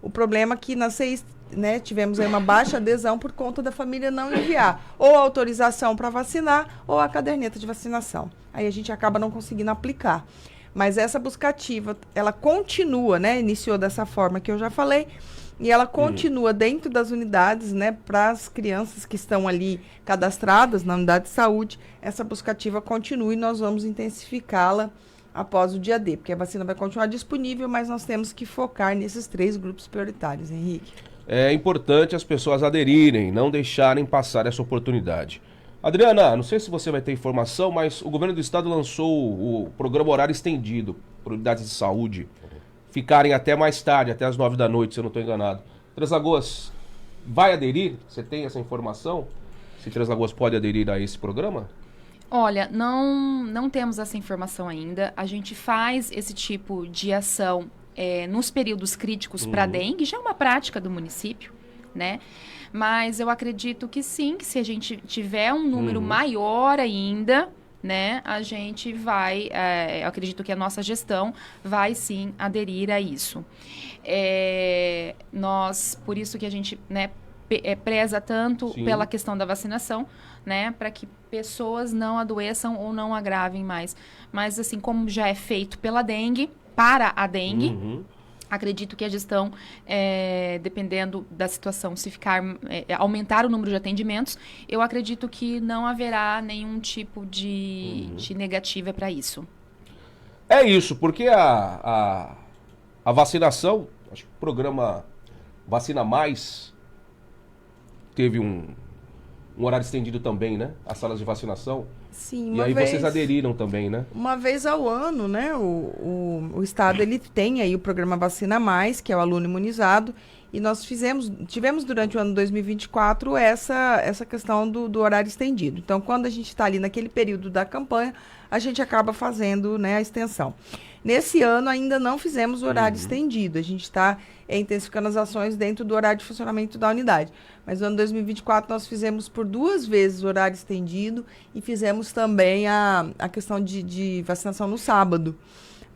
O problema é que nas CIs, né, tivemos aí uma baixa adesão por conta da família não enviar ou a autorização para vacinar ou a caderneta de vacinação. Aí a gente acaba não conseguindo aplicar. Mas essa busca ativa, ela continua, né, iniciou dessa forma que eu já falei, e ela continua dentro das unidades, né, para as crianças que estão ali cadastradas na unidade de saúde, essa busca ativa continua e nós vamos intensificá-la após o dia D, porque a vacina vai continuar disponível, mas nós temos que focar nesses 3 grupos prioritários, Henrique. É importante as pessoas aderirem, não deixarem passar essa oportunidade. Adriana, não sei se você vai ter informação, mas o governo do estado lançou o programa horário estendido para unidades de saúde ficarem até mais tarde, até as 9 da noite, se eu não estou enganado. Três Lagoas vai aderir? Você tem essa informação? Se Três Lagoas pode aderir a esse programa? Olha, não temos essa informação ainda. A gente faz esse tipo de ação nos períodos críticos para dengue, já é uma prática do município, né? Mas eu acredito que sim, que se a gente tiver um número maior ainda, né, a gente vai, eu acredito que a nossa gestão vai sim aderir a isso. Por isso que a gente, né, preza tanto Sim. pela questão da vacinação, né, para que pessoas não adoeçam ou não agravem mais. Mas assim, como já é feito pela dengue, para a dengue, acredito que a gestão, dependendo da situação, se aumentar o número de atendimentos, eu acredito que não haverá nenhum tipo de negativa para isso. É isso, porque a vacinação, acho que o programa Vacina Mais teve um horário estendido também, né? As salas de vacinação. Sim, E aí vocês aderiram também, né? Uma vez ao ano, né, o Estado ele tem aí o programa Vacina Mais, que é o aluno imunizado, e nós tivemos durante o ano 2024 essa questão do horário estendido. Então, quando a gente está ali naquele período da campanha, a gente acaba fazendo, né, a extensão. Nesse ano ainda não fizemos o horário estendido, a gente está intensificando as ações dentro do horário de funcionamento da unidade. Mas no ano 2024 nós fizemos por 2 vezes o horário estendido e fizemos também a questão de vacinação no sábado,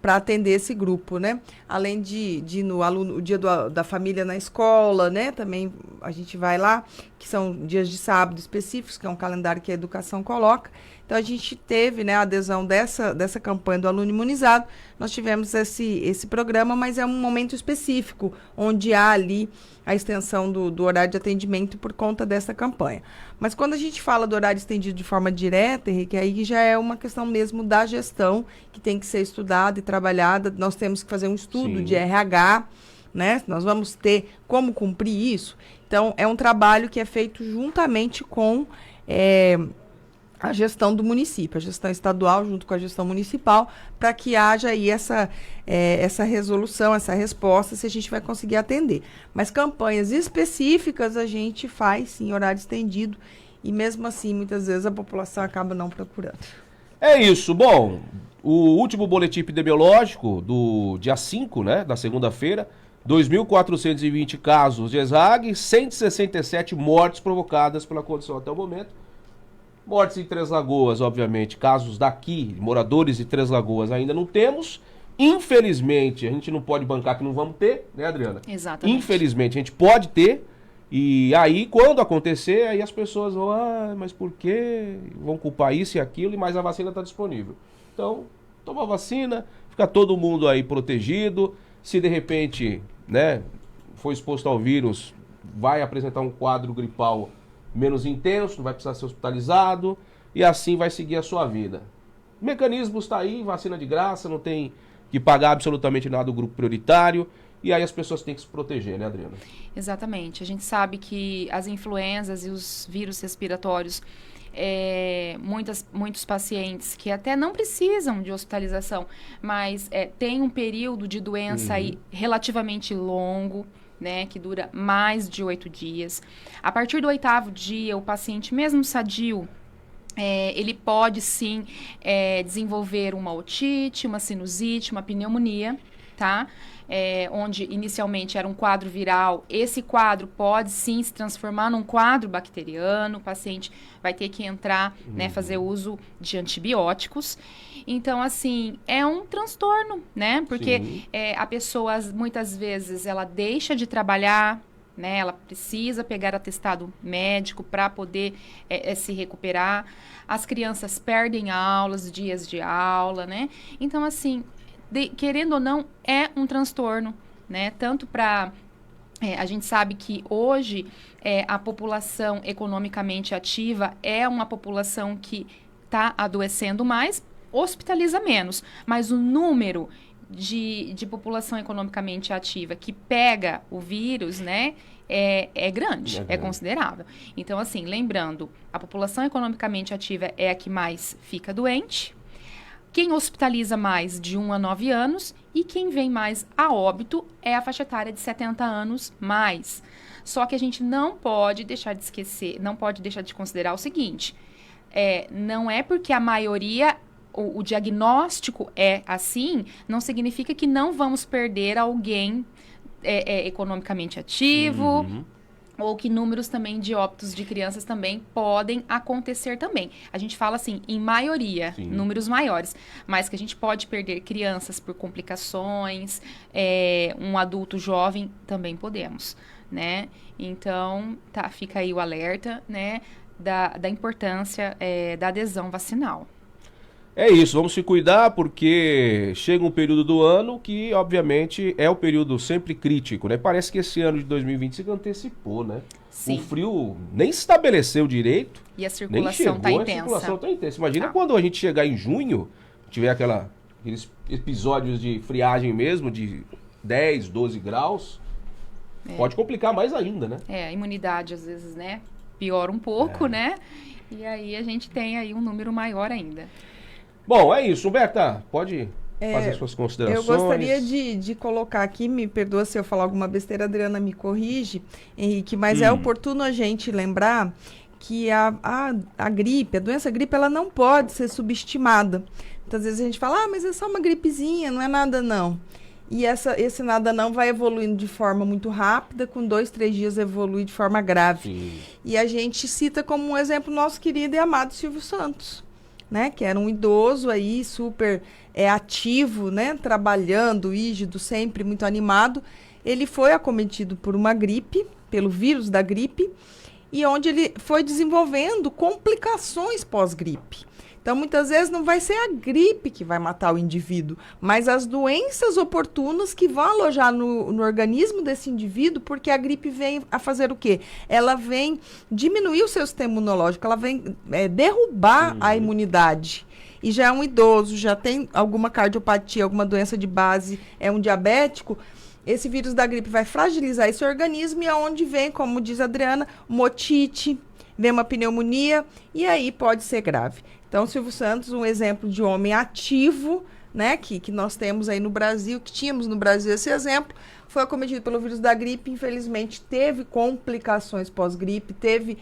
para atender esse grupo, né? Além de no aluno, o dia da família na escola, né? Também a gente vai lá, que são dias de sábado específicos, que é um calendário que a educação coloca. Então, a gente teve, né, a adesão dessa campanha do aluno imunizado. Nós tivemos esse programa, mas é um momento específico, onde há ali a extensão do horário de atendimento por conta dessa campanha. Mas quando a gente fala do horário estendido de forma direta, Henrique, aí já é uma questão mesmo da gestão, que tem que ser estudada e trabalhada. Nós temos que fazer um estudo de RH, né? Nós vamos ter como cumprir isso. Então, é um trabalho que é feito juntamente com a gestão do município, a gestão estadual junto com a gestão municipal, para que haja aí essa resolução, essa resposta, se a gente vai conseguir atender. Mas campanhas específicas a gente faz, sim, horário estendido, e mesmo assim, muitas vezes a população acaba não procurando. É isso. Bom, o último boletim epidemiológico do dia 5, né, da segunda-feira, 2.420 casos de ESAG, 167 mortes provocadas pela condição até o momento. Mortes em Três Lagoas, obviamente, casos daqui, moradores de Três Lagoas ainda não temos. Infelizmente, a gente não pode bancar que não vamos ter, né, Adriana? Exatamente. Infelizmente, a gente pode ter. E aí, quando acontecer, aí as pessoas vão, mas por quê? Vão culpar isso e aquilo, mas a vacina está disponível. Então, toma a vacina, fica todo mundo aí protegido. Se de repente, né, for exposto ao vírus, vai apresentar um quadro gripal menos intenso, não vai precisar ser hospitalizado, e assim vai seguir a sua vida. O mecanismo está aí, vacina de graça, não tem que pagar absolutamente nada do grupo prioritário, e aí as pessoas têm que se proteger, né, Adriana? Exatamente. A gente sabe que as influenzas e os vírus respiratórios, muitos pacientes que até não precisam de hospitalização, mas tem um período de doença aí relativamente longo, né, que dura mais de 8 dias. A partir do 8º dia, o paciente, mesmo sadio, ele pode sim desenvolver uma otite, uma sinusite, uma pneumonia, tá? Onde inicialmente era um quadro viral, esse quadro pode sim se transformar num quadro bacteriano, o paciente vai ter que entrar, né, fazer uso de antibióticos. Então, assim, é um transtorno, né? Porque a pessoa, muitas vezes, ela deixa de trabalhar, né? Ela precisa pegar atestado médico para poder se recuperar. As crianças perdem aulas, dias de aula, né? Então, assim, querendo ou não, é um transtorno, né? Tanto para... a gente sabe que hoje a população economicamente ativa é uma população que está adoecendo mais, hospitaliza menos, mas o número de população economicamente ativa que pega o vírus, né, é grande, é considerável. Então, assim, lembrando, a população economicamente ativa é a que mais fica doente, quem hospitaliza mais de 1 a 9 anos e quem vem mais a óbito é a faixa etária de 70 anos mais. Só que a gente não pode deixar de esquecer, não pode deixar de considerar o seguinte, não é porque a maioria... O diagnóstico é assim, não significa que não vamos perder alguém economicamente ativo, ou que números também de óbitos de crianças também podem acontecer também. A gente fala assim, em maioria, Sim. números maiores, mas que a gente pode perder crianças por complicações, um adulto jovem também podemos, né? Então, fica aí o alerta, né, da importância da adesão vacinal. É isso, vamos se cuidar porque chega um período do ano que, obviamente, é o período sempre crítico, né? Parece que esse ano de 2020 se antecipou, né? Sim. O frio nem se estabeleceu direito, E a nem circulação chegou, está a intensa. circulação tá intensa. Imagina Tá. quando a gente chegar em junho, tiver aqueles episódios de friagem mesmo, de 10, 12 graus, pode complicar mais ainda, né? A imunidade às vezes, né, piora um pouco, né? E aí a gente tem aí um número maior ainda. Bom, é isso. Humberta, pode fazer suas considerações. Eu gostaria de colocar aqui, me perdoa se eu falar alguma besteira, a Adriana me corrige, Henrique, mas é oportuno a gente lembrar que a gripe, a doença gripe, ela não pode ser subestimada. Muitas vezes a gente fala, mas é só uma gripezinha, não é nada não. E esse nada não vai evoluindo de forma muito rápida, com 2, 3 dias evolui de forma grave. Sim. E a gente cita como um exemplo o nosso querido e amado Silvio Santos, né, que era um idoso aí, super ativo, né, trabalhando, rígido, sempre muito animado. Ele foi acometido por uma gripe, pelo vírus da gripe, e onde ele foi desenvolvendo complicações pós-gripe. Então, muitas vezes não vai ser a gripe que vai matar o indivíduo, mas as doenças oportunas que vão alojar no organismo desse indivíduo, porque a gripe vem a fazer o quê? Ela vem diminuir o seu sistema imunológico, ela vem derrubar a imunidade. E já é um idoso, já tem alguma cardiopatia, alguma doença de base, é um diabético, esse vírus da gripe vai fragilizar esse organismo e é onde vem, como diz a Adriana, uma otite, vem uma pneumonia e aí pode ser grave. Então, Silvio Santos, um exemplo de homem ativo, né, que nós temos aí no Brasil, que tínhamos no Brasil esse exemplo, foi acometido pelo vírus da gripe, infelizmente teve complicações pós-gripe, teve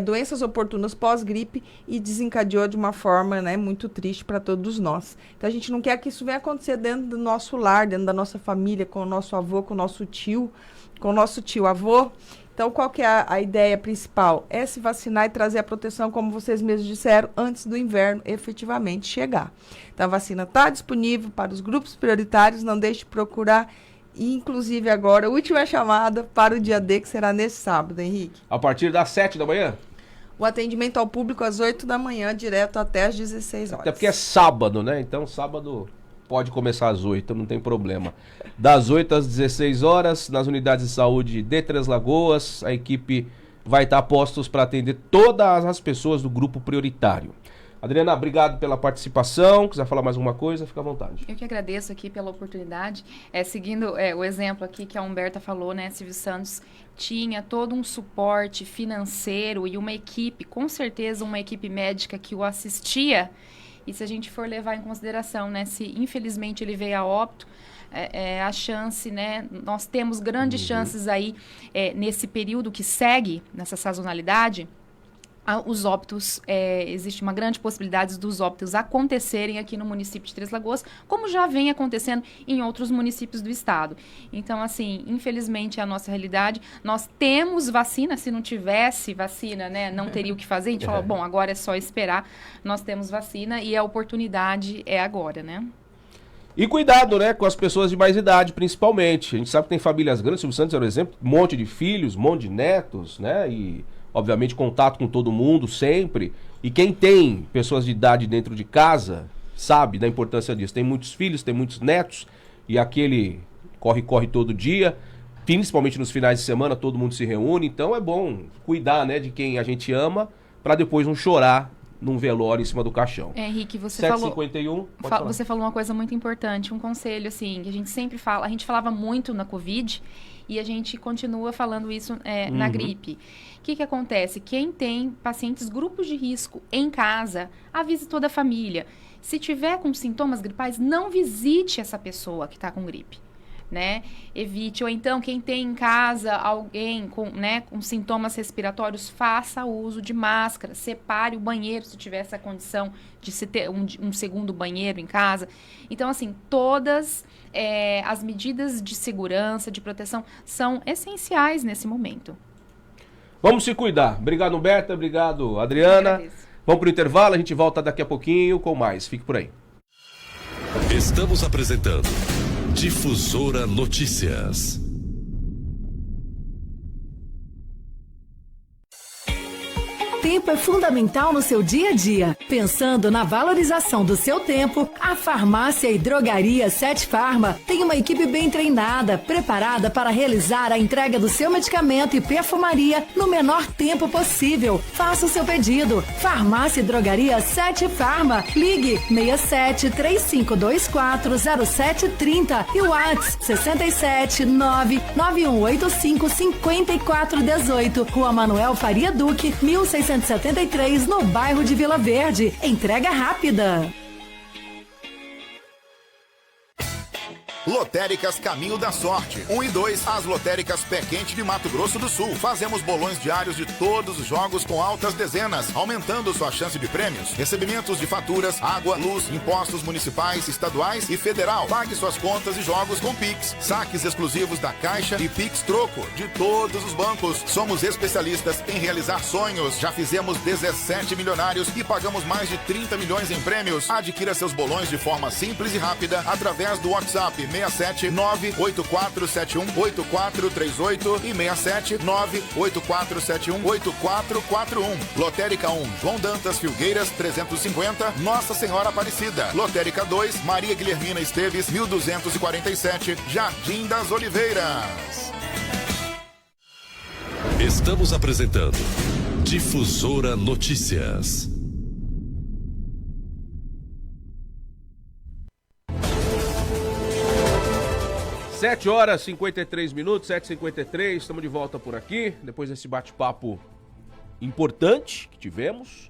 doenças oportunas pós-gripe e desencadeou de uma forma, né, muito triste para todos nós. Então, a gente não quer que isso venha acontecer dentro do nosso lar, dentro da nossa família, com o nosso avô, com o nosso tio-avô. Então, qual que é a ideia principal? É se vacinar e trazer a proteção, como vocês mesmos disseram, antes do inverno efetivamente chegar. Então, a vacina está disponível para os grupos prioritários, não deixe de procurar. E, inclusive, agora, a última chamada para o dia D, que será nesse sábado, Henrique. A partir das 7 da manhã? O atendimento ao público às 8 da manhã, direto até às 16 horas. Até porque é sábado, né? Então, sábado pode começar às 8, não tem problema. Das 8 às 16 horas, nas unidades de saúde de Três Lagoas, a equipe vai estar a postos para atender todas as pessoas do grupo prioritário. Adriana, obrigado pela participação. Quiser falar mais alguma coisa, fica à vontade. Eu que agradeço aqui pela oportunidade. Seguindo o exemplo aqui que a Humberta falou, né? Silvio Santos tinha todo um suporte financeiro e uma equipe, com certeza uma equipe médica que o assistia. E se a gente for levar em consideração, né? Se infelizmente ele veio a óbito, a chance, né? Nós temos grandes chances aí nesse período que segue, nessa sazonalidade, os óbitos, existe uma grande possibilidade dos óbitos acontecerem aqui no município de Três Lagoas, como já vem acontecendo em outros municípios do estado. Então, assim, infelizmente é a nossa realidade. Nós temos vacina, se não tivesse vacina, né, não teria o que fazer. A gente fala, bom, agora é só esperar. Nós temos vacina e a oportunidade é agora, né? E cuidado, né, com as pessoas de mais idade, principalmente. A gente sabe que tem famílias grandes, o Silvio Santos era um exemplo, um monte de filhos, um monte de netos, né, e obviamente contato com todo mundo sempre. E quem tem pessoas de idade dentro de casa sabe da importância disso. Tem muitos filhos, tem muitos netos e aquele corre-corre todo dia, principalmente nos finais de semana, todo mundo se reúne. Então é bom cuidar, né, de quem a gente ama para depois não chorar num velório em cima do caixão. Henrique, você 7h51, você falou uma coisa muito importante, um conselho, assim, que a gente sempre fala, a gente falava muito na Covid e a gente continua falando isso na gripe. O que acontece? Quem tem pacientes, grupos de risco em casa, avise toda a família. Se tiver com sintomas gripais, não visite essa pessoa que está com gripe, né? Evite, ou então quem tem em casa alguém com sintomas respiratórios, faça uso de máscara, separe o banheiro se tiver essa condição de se ter um segundo banheiro em casa. Então, assim, todas as medidas de segurança, de proteção são essenciais nesse momento. Vamos se cuidar. Obrigado, Humberta. Obrigado, Adriana. Vamos pro intervalo, a gente volta daqui a pouquinho com mais. Fique por aí. Estamos apresentando Difusora Notícias. Tempo é fundamental no seu dia a dia. Pensando na valorização do seu tempo, a Farmácia e Drogaria Sete Farma tem uma equipe bem treinada, preparada para realizar a entrega do seu medicamento e perfumaria no menor tempo possível. Faça o seu pedido. Farmácia e Drogaria Sete Farma. Ligue 67 3524 0730 e o WhatsApp 67 99185 5418. Rua Manuel Faria Duque, 1673, no bairro de Vila Verde. Entrega rápida. Lotéricas Caminho da Sorte. 1 e 2, as lotéricas Pé Quente de Mato Grosso do Sul. Fazemos bolões diários de todos os jogos com altas dezenas, aumentando sua chance de prêmios. Recebimentos de faturas, água, luz, impostos municipais, estaduais e federal. Pague suas contas e jogos com Pix. Saques exclusivos da Caixa e Pix Troco de todos os bancos. Somos especialistas em realizar sonhos. Já fizemos 17 milionários e pagamos mais de 30 milhões em prêmios. Adquira seus bolões de forma simples e rápida através do WhatsApp 67 98471 8438 e 67 98471 8441. Lotérica 1, João Dantas Filgueiras 350, Nossa Senhora Aparecida. Lotérica 2, Maria Guilhermina Esteves 1247, Jardim das Oliveiras. Estamos apresentando Difusora Notícias. 7h53, 7h53, estamos de volta por aqui, depois desse bate-papo importante que tivemos.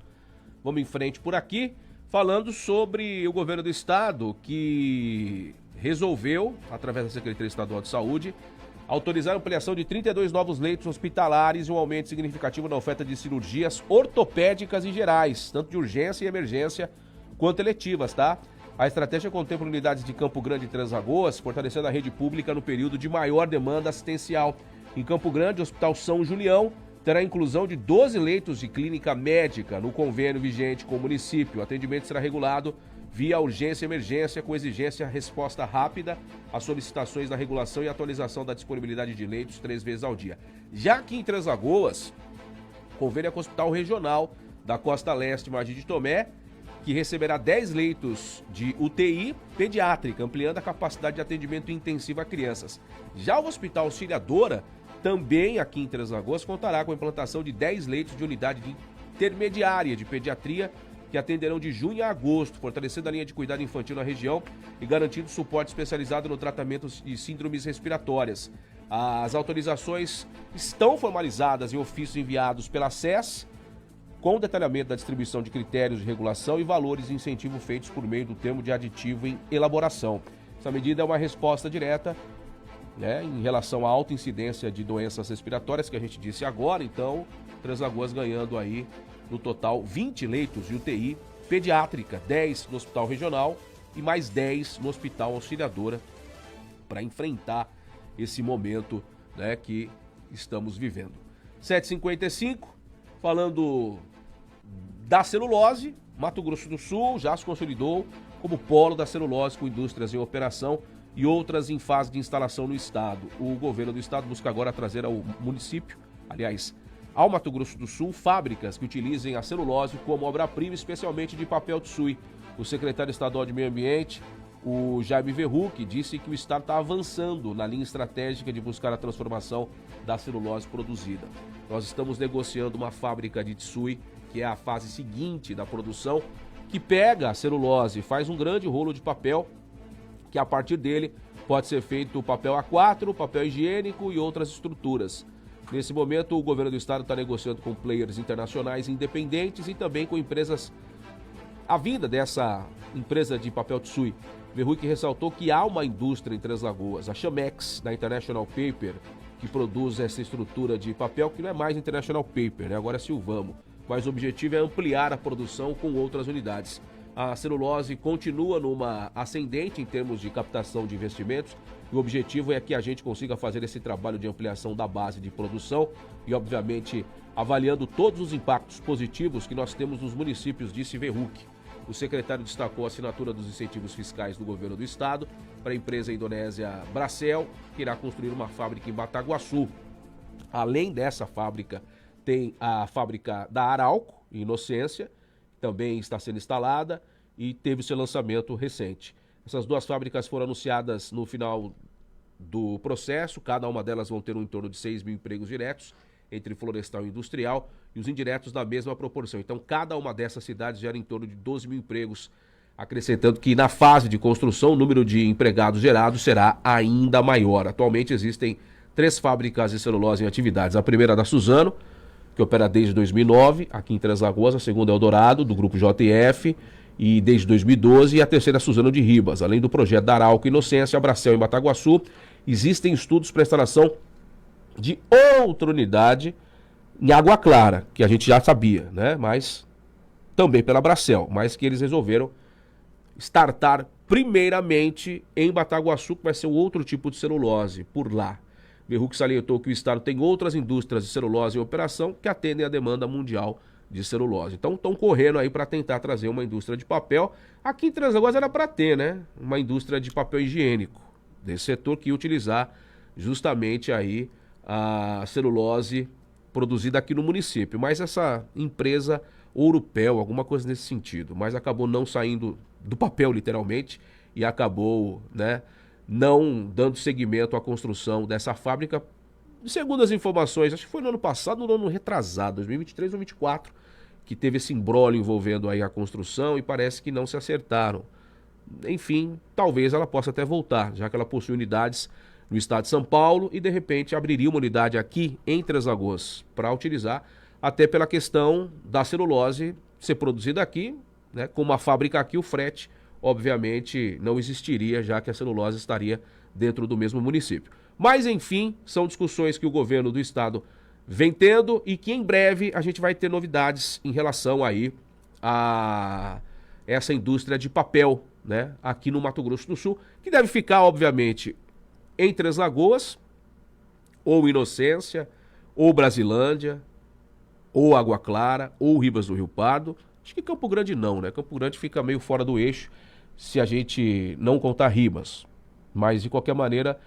Vamos em frente por aqui, falando sobre o governo do estado, que resolveu, através da Secretaria Estadual de Saúde, autorizar a ampliação de 32 novos leitos hospitalares e um aumento significativo na oferta de cirurgias ortopédicas e gerais, tanto de urgência e emergência, quanto eletivas, tá? A estratégia contempla unidades de Campo Grande e Três Lagoas, fortalecendo a rede pública no período de maior demanda assistencial. Em Campo Grande, o Hospital São Julião terá a inclusão de 12 leitos de clínica médica no convênio vigente com o município. O atendimento será regulado via urgência e emergência, com exigência resposta rápida às solicitações da regulação e atualização da disponibilidade de leitos 3 vezes ao dia. Já aqui em Três Lagoas, convênio com o Hospital Regional da Costa Leste, Martim de Tomé, que receberá 10 leitos de UTI pediátrica, ampliando a capacidade de atendimento intensivo a crianças. Já o Hospital Auxiliadora, também aqui em Três Lagoas, contará com a implantação de 10 leitos de unidade intermediária de pediatria, que atenderão de junho a agosto, fortalecendo a linha de cuidado infantil na região e garantindo suporte especializado no tratamento de síndromes respiratórias. As autorizações estão formalizadas em ofícios enviados pela SES, com detalhamento da distribuição de critérios de regulação e valores de incentivo feitos por meio do termo de aditivo em elaboração. Essa medida é uma resposta direta, né, em relação à alta incidência de doenças respiratórias que a gente disse agora. Então, Três Lagoas ganhando aí, no total, 20 leitos de UTI pediátrica, 10 no Hospital Regional e mais 10 no Hospital Auxiliadora, para enfrentar esse momento, né, que estamos vivendo. 7h55, falando da celulose, Mato Grosso do Sul já se consolidou como polo da celulose, com indústrias em operação e outras em fase de instalação no estado. O governo do estado busca agora trazer ao município, aliás, ao Mato Grosso do Sul, fábricas que utilizem a celulose como obra-prima, especialmente de papel tsui. O secretário estadual de Meio Ambiente, o Jaime Verruc, disse que o estado está avançando na linha estratégica de buscar a transformação da celulose produzida. Nós estamos negociando uma fábrica de tsui, que é a fase seguinte da produção, que pega a celulose e faz um grande rolo de papel, que a partir dele pode ser feito o papel A4, papel higiênico e outras estruturas. Nesse momento, o governo do estado está negociando com players internacionais independentes e também com empresas. A vinda dessa empresa de papel tsui, Verruc ressaltou que há uma indústria em Três Lagoas, a Chamex, da International Paper, que produz essa estrutura de papel, que não é mais International Paper, né? Agora é Silvamo. Mas o objetivo é ampliar a produção com outras unidades. A celulose continua numa ascendente em termos de captação de investimentos, O objetivo é que a gente consiga fazer esse trabalho de ampliação da base de produção e, obviamente, avaliando todos os impactos positivos que nós temos nos municípios, disse Verruc. O secretário destacou a assinatura dos incentivos fiscais do governo do estado para a empresa indonésia Bracell, que irá construir uma fábrica em Bataguaçu. Além dessa fábrica, tem a fábrica da Arauco, em Inocência, também está sendo instalada e teve seu lançamento recente. Essas duas fábricas foram anunciadas no final do processo, cada uma delas vão ter em torno de 6 mil empregos diretos, entre florestal e industrial, e os indiretos na mesma proporção. Então, cada uma dessas cidades gera em torno de 12 mil empregos, acrescentando que na fase de construção o número de empregados gerados será ainda maior. Atualmente existem 3 fábricas de celulose em atividades. A primeira é da Suzano, que opera desde 2009, aqui em Três Lagoas. A segunda é Eldorado, do grupo JF, e desde 2012, e a terceira é Suzano de Ribas. Além do projeto da Arauco Inocência, Bracell em Bataguaçu, existem estudos para a instalação de outra unidade em Água Clara, que a gente já sabia, né? Mas também pela Bracell, mas que eles resolveram startar primeiramente em Bataguaçu, que vai ser um outro tipo de celulose por lá. Verruc salientou que o estado tem outras indústrias de celulose em operação que atendem à demanda mundial de celulose. Então estão correndo aí para tentar trazer uma indústria de papel. Aqui em Três Lagoas era para ter, né? Uma indústria de papel higiênico, desse setor que ia utilizar justamente aí a celulose produzida aqui no município. Mas essa empresa Ouropel, alguma coisa nesse sentido, mas acabou não saindo do papel literalmente e acabou, né, não dando seguimento à construção dessa fábrica. Segundo as informações, acho que foi no ano passado, no ano retrasado, 2023 ou 2024, que teve esse imbróglio envolvendo aí a construção e parece que não se acertaram. Enfim, talvez ela possa até voltar, já que ela possui unidades no estado de São Paulo e de repente abriria uma unidade aqui em Três Lagoas para utilizar, até pela questão da celulose ser produzida aqui, né, com uma fábrica aqui, o frete obviamente não existiria, já que a celulose estaria dentro do mesmo município. Mas, enfim, são discussões que o governo do estado vem tendo e que em breve a gente vai ter novidades em relação aí a essa indústria de papel, né, aqui no Mato Grosso do Sul, que deve ficar, obviamente, em Três Lagoas, ou Inocência, ou Brasilândia, ou Água Clara, ou Ribas do Rio Pardo. Acho que Campo Grande não, né? Campo Grande fica meio fora do eixo se a gente não contar Ribas. Mas, de qualquer maneira,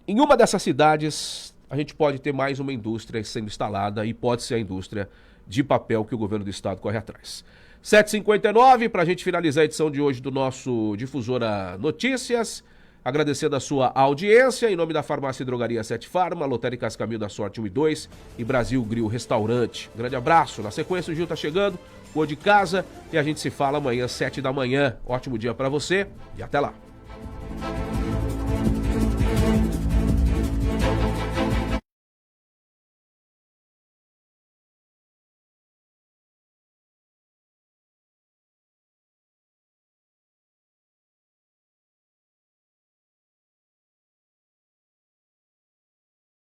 em uma dessas cidades, a gente pode ter mais uma indústria sendo instalada e pode ser a indústria de papel que o governo do estado corre atrás. 7h59, para a gente finalizar a edição de hoje do nosso Difusora Notícias. Agradecendo a sua audiência, em nome da Farmácia e Drogaria 7 Farma, Lotéricas Caminho da Sorte 1 e 2 e Brasil Grill Restaurante. Grande abraço. Na sequência, o Gil tá chegando, o de casa, e a gente se fala amanhã, 7 da manhã. Ótimo dia para você e até lá.